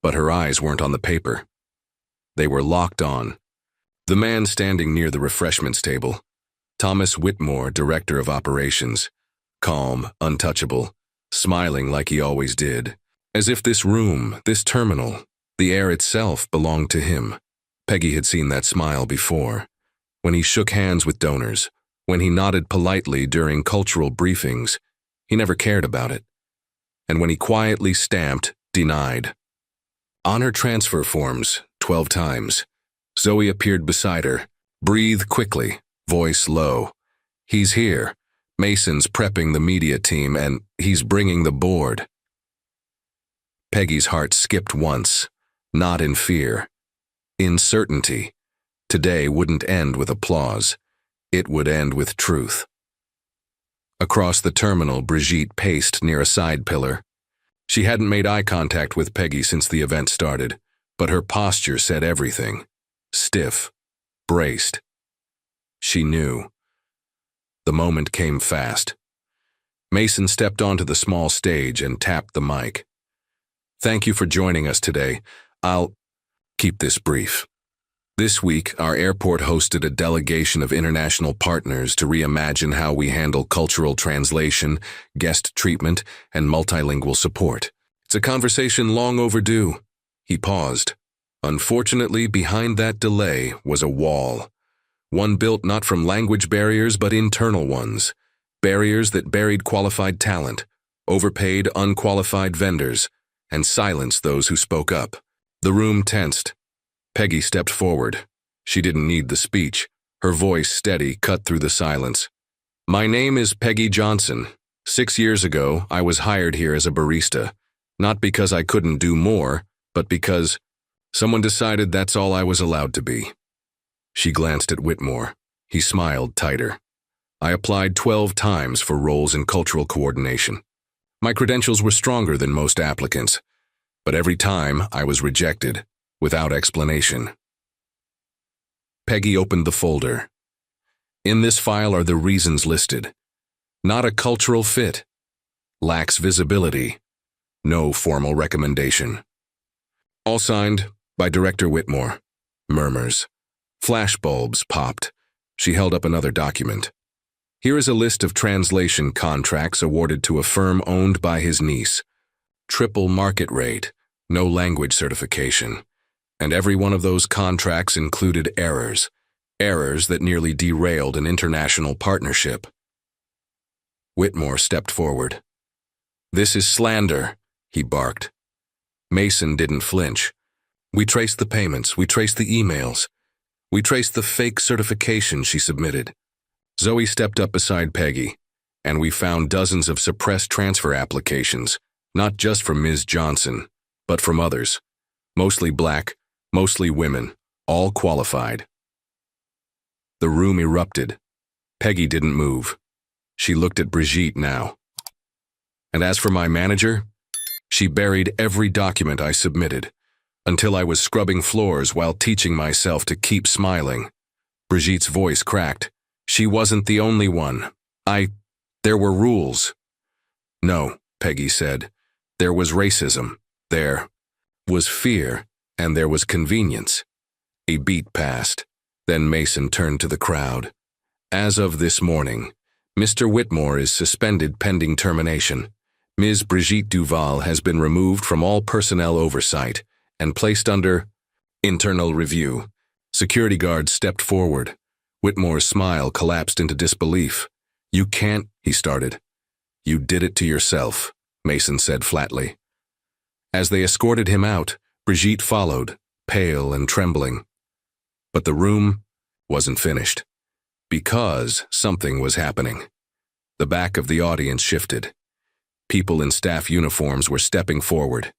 but her eyes weren't on the paper. They were locked on. The man standing near the refreshments table, Thomas Whitmore, Director of Operations, calm, untouchable, smiling like he always did, as if this room, this terminal, the air itself belonged to him. Peggy had seen that smile before. When he shook hands with donors, when he nodded politely during cultural briefings, he never cared about it. And when he quietly stamped, denied. On her transfer forms, 12 times, Zoe appeared beside her, breathed quickly, voice low. "He's here. Mason's prepping the media team, and he's bringing the board." Peggy's heart skipped once, not in fear, in certainty. Today wouldn't end with applause. It would end with truth. Across the terminal, Brigitte paced near a side pillar. She hadn't made eye contact with Peggy since the event started, but her posture said everything. Stiff, braced. She knew. The moment came fast. Mason stepped onto the small stage and tapped the mic. "Thank you for joining us today. I'll keep this brief. This week, our airport hosted a delegation of international partners to reimagine how we handle cultural translation, guest treatment, and multilingual support. It's a conversation long overdue." He paused. Unfortunately, behind that delay was a wall. One built not from language barriers but internal ones. Barriers that buried qualified talent, overpaid unqualified vendors, and silenced those who spoke up. The room tensed. Peggy stepped forward. She didn't need the speech. Her voice, steady, cut through the silence. "My name is Peggy Johnson. 6 years ago, I was hired here as a barista. Not because I couldn't do more, but because someone decided that's all I was allowed to be." She glanced at Whitmore. He smiled tighter. "I applied 12 times for roles in cultural coordination. My credentials were stronger than most applicants, but every time I was rejected, without explanation." Peggy opened the folder. In this file are the reasons listed. Not a cultural fit. Lacks visibility. No formal recommendation. All signed by Director Whitmore. Murmurs. Flashbulbs popped. She held up another document. "Here is a list of translation contracts awarded to a firm owned by his niece. Triple market rate, no language certification. And every one of those contracts included errors. Errors that nearly derailed an international partnership." Whitmore stepped forward. "This is slander," he barked. Mason didn't flinch. "We traced the payments, we traced the emails. We traced the fake certification she submitted." Zoe stepped up beside Peggy. and we found dozens of suppressed transfer applications, not just from Ms. Johnson, but from others. Mostly black, mostly women, all qualified. The room erupted. Peggy didn't move. She looked at Brigitte now. And as for my manager, she buried every document I submitted, until I was scrubbing floors while teaching myself to keep smiling. Brigitte's voice cracked. She wasn't the only one. There were rules. No, Peggy said. There was racism. There was fear, and there was convenience. A beat passed. Then Mason turned to the crowd. As of this morning, Mr. Whitmore is suspended pending termination. Ms. Brigitte Duval has been removed from all personnel oversight and placed under internal review. Security guards stepped forward. Whitmore's smile collapsed into disbelief. You can't, he started. You did it to yourself, Mason said flatly. As they escorted him out, Brigitte followed, pale and trembling. But the room wasn't finished. Because something was happening. The back of the audience shifted. People in staff uniforms were stepping forward.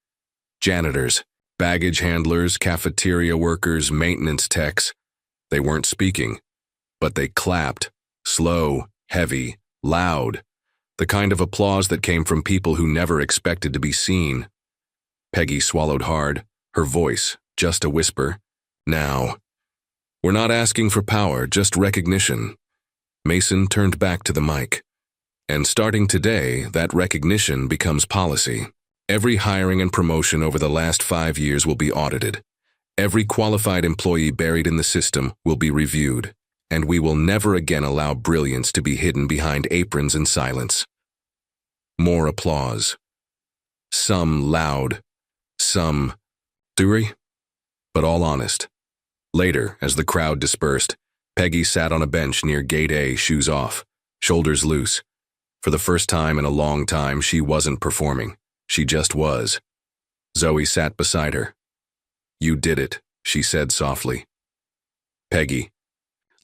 Janitors, baggage handlers, cafeteria workers, maintenance techs. They weren't speaking, but they clapped, slow, heavy, loud, the kind of applause that came from people who never expected to be seen. Peggy swallowed hard, her voice just a whisper. Now, we're not asking for power, just recognition. Mason turned back to the mic. And starting today, that recognition becomes policy. Every hiring and promotion over the last 5 years will be audited. Every qualified employee buried in the system will be reviewed, and we will never again allow brilliance to be hidden behind aprons and silence. More applause. Some loud, some theory, but all honest. Later, as the crowd dispersed, Peggy sat on a bench near Gate A, shoes off, shoulders loose. For the first time in a long time, she wasn't performing. She just was. Zoe sat beside her. You did it, she said softly. Peggy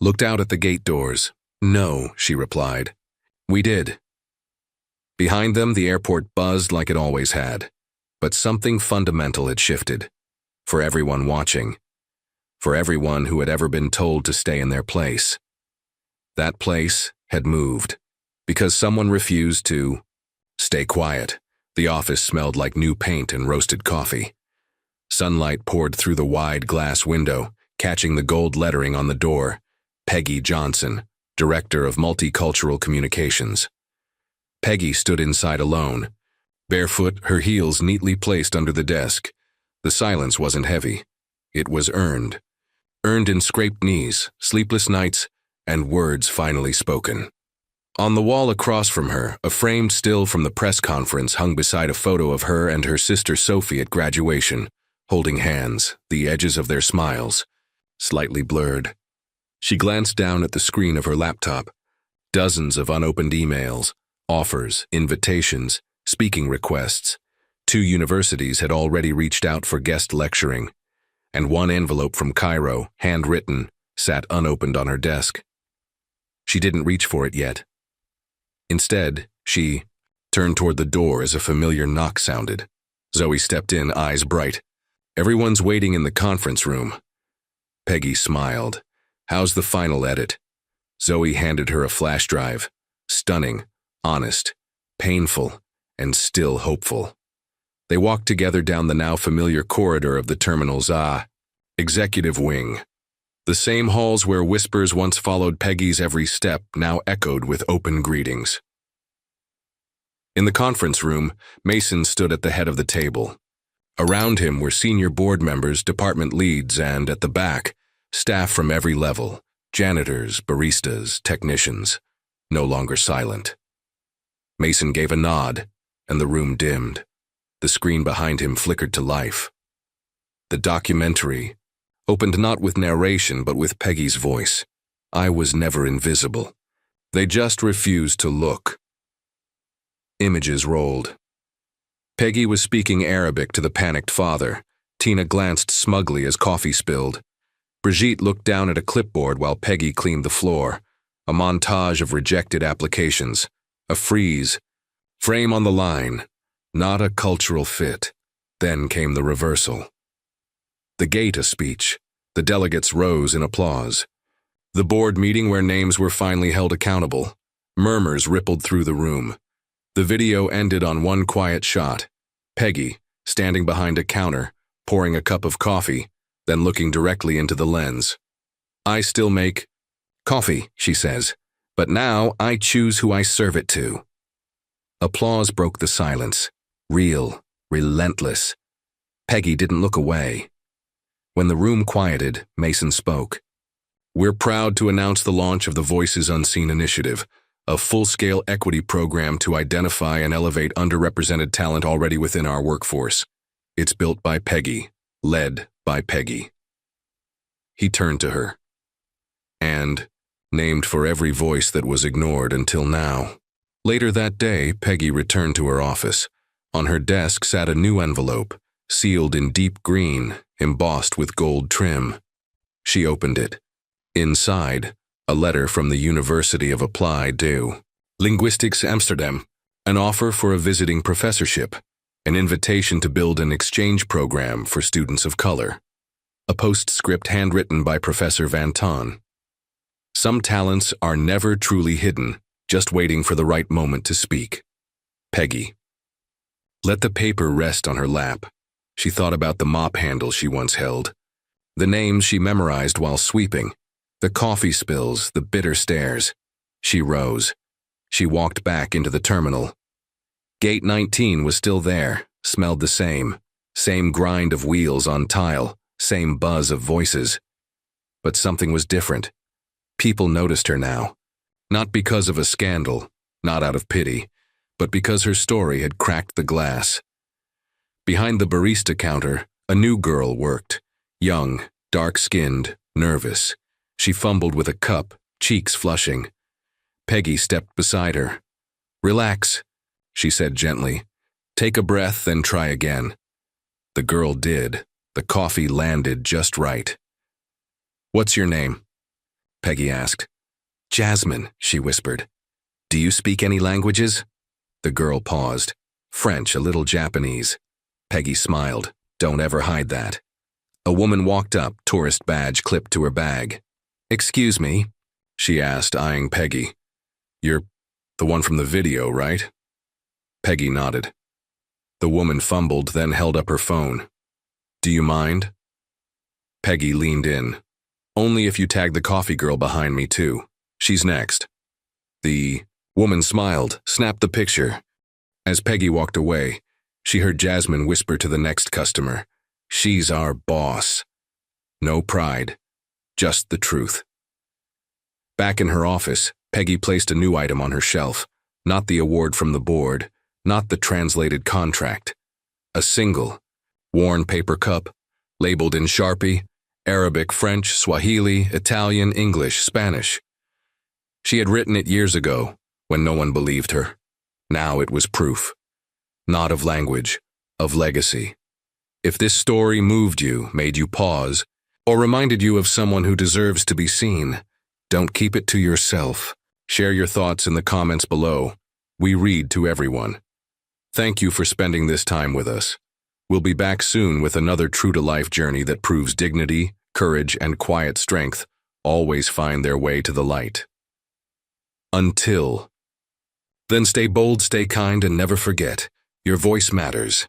looked out at the gate doors. No, she replied. We did. Behind them, the airport buzzed like it always had. But something fundamental had shifted. For everyone watching. For everyone who had ever been told to stay in their place. That place had moved. Because someone refused to stay quiet. The office smelled like new paint and roasted coffee. Sunlight poured through the wide glass window, catching the gold lettering on the door. Peggy Johnson, Director of Multicultural Communications. Peggy stood inside alone, barefoot, her heels neatly placed under the desk. The silence wasn't heavy. It was earned. Earned in scraped knees, sleepless nights, and words finally spoken. On the wall across from her, a framed still from the press conference hung beside a photo of her and her sister Sophie at graduation, holding hands, the edges of their smiles slightly blurred. She glanced down at the screen of her laptop. Dozens of unopened emails, offers, invitations, speaking requests. 2 universities had already reached out for guest lecturing, and one envelope from Cairo, handwritten, sat unopened on her desk. She didn't reach for it yet. Instead, she turned toward the door as a familiar knock sounded. Zoe stepped in, eyes bright. Everyone's waiting in the conference room. Peggy smiled. How's the final edit? Zoe handed her a flash drive. Stunning, honest, painful, and still hopeful. They walked together down the now familiar corridor of the terminal's executive wing. The same halls where whispers once followed Peggy's every step now echoed with open greetings. In the conference room, Mason stood at the head of the table. Around him were senior board members, department leads, and, at the back, staff from every level, janitors, baristas, technicians, no longer silent. Mason gave a nod, and the room dimmed. The screen behind him flickered to life. The documentary opened not with narration but with Peggy's voice. I was never invisible. They just refused to look. Images rolled. Peggy was speaking Arabic to the panicked father. Tina glanced smugly as coffee spilled. Brigitte looked down at a clipboard while Peggy cleaned the floor. A montage of rejected applications. A freeze. Frame on the line. Not a cultural fit. Then came the reversal. The gate a speech. The delegates rose in applause. The board meeting where names were finally held accountable. Murmurs rippled through the room. The video ended on one quiet shot. Peggy, standing behind a counter, pouring a cup of coffee, then looking directly into the lens. I still make coffee, she says, but now I choose who I serve it to. Applause broke the silence. Real, relentless. Peggy didn't look away. When the room quieted, Mason spoke. We're proud to announce the launch of the Voices Unseen initiative, a full-scale equity program to identify and elevate underrepresented talent already within our workforce. It's built by Peggy, led by Peggy. He turned to her. And named for every voice that was ignored until now. Later that day, Peggy returned to her office. On her desk sat a new envelope, sealed in deep green, embossed with gold trim. She opened it. Inside, a letter from the University of Applied Linguistics Amsterdam, an offer for a visiting professorship, an invitation to build an exchange program for students of color, a postscript handwritten by Professor Van Ton. Some talents are never truly hidden, just waiting for the right moment to speak. Peggy. Let the paper rest on her lap. She thought about the mop handle she once held, the names she memorized while sweeping, the coffee spills, the bitter stares. She rose. She walked back into the terminal. Gate 19 was still there, smelled the same grind of wheels on tile, same buzz of voices. But something was different. People noticed her now. Not because of a scandal, not out of pity, but because her story had cracked the glass. Behind the barista counter, a new girl worked. Young, dark-skinned, nervous. She fumbled with a cup, cheeks flushing. Peggy stepped beside her. Relax, she said gently. Take a breath, then try again. The girl did. The coffee landed just right. What's your name? Peggy asked. Jasmine, she whispered. Do you speak any languages? The girl paused. French, a little Japanese. Peggy smiled. Don't ever hide that. A woman walked up, tourist badge clipped to her bag. Excuse me, she asked, eyeing Peggy. You're the one from the video, right? Peggy nodded. The woman fumbled, then held up her phone. Do you mind? Peggy leaned in. Only if you tag the coffee girl behind me, too. She's next. The woman smiled, snapped the picture. As Peggy walked away, she heard Jasmine whisper to the next customer. She's our boss. No pride, just the truth. Back in her office, Peggy placed a new item on her shelf. Not the award from the board, not the translated contract. A single, worn paper cup, labeled in Sharpie, Arabic, French, Swahili, Italian, English, Spanish. She had written it years ago, when no one believed her. Now it was proof. Not of language, of legacy. If this story moved you, made you pause, or reminded you of someone who deserves to be seen, don't keep it to yourself. Share your thoughts in the comments below. We read to everyone. Thank you for spending this time with us. We'll be back soon with another true-to-life journey that proves dignity, courage, and quiet strength always find their way to the light. Until. Then stay bold, stay kind, and never forget, your voice matters.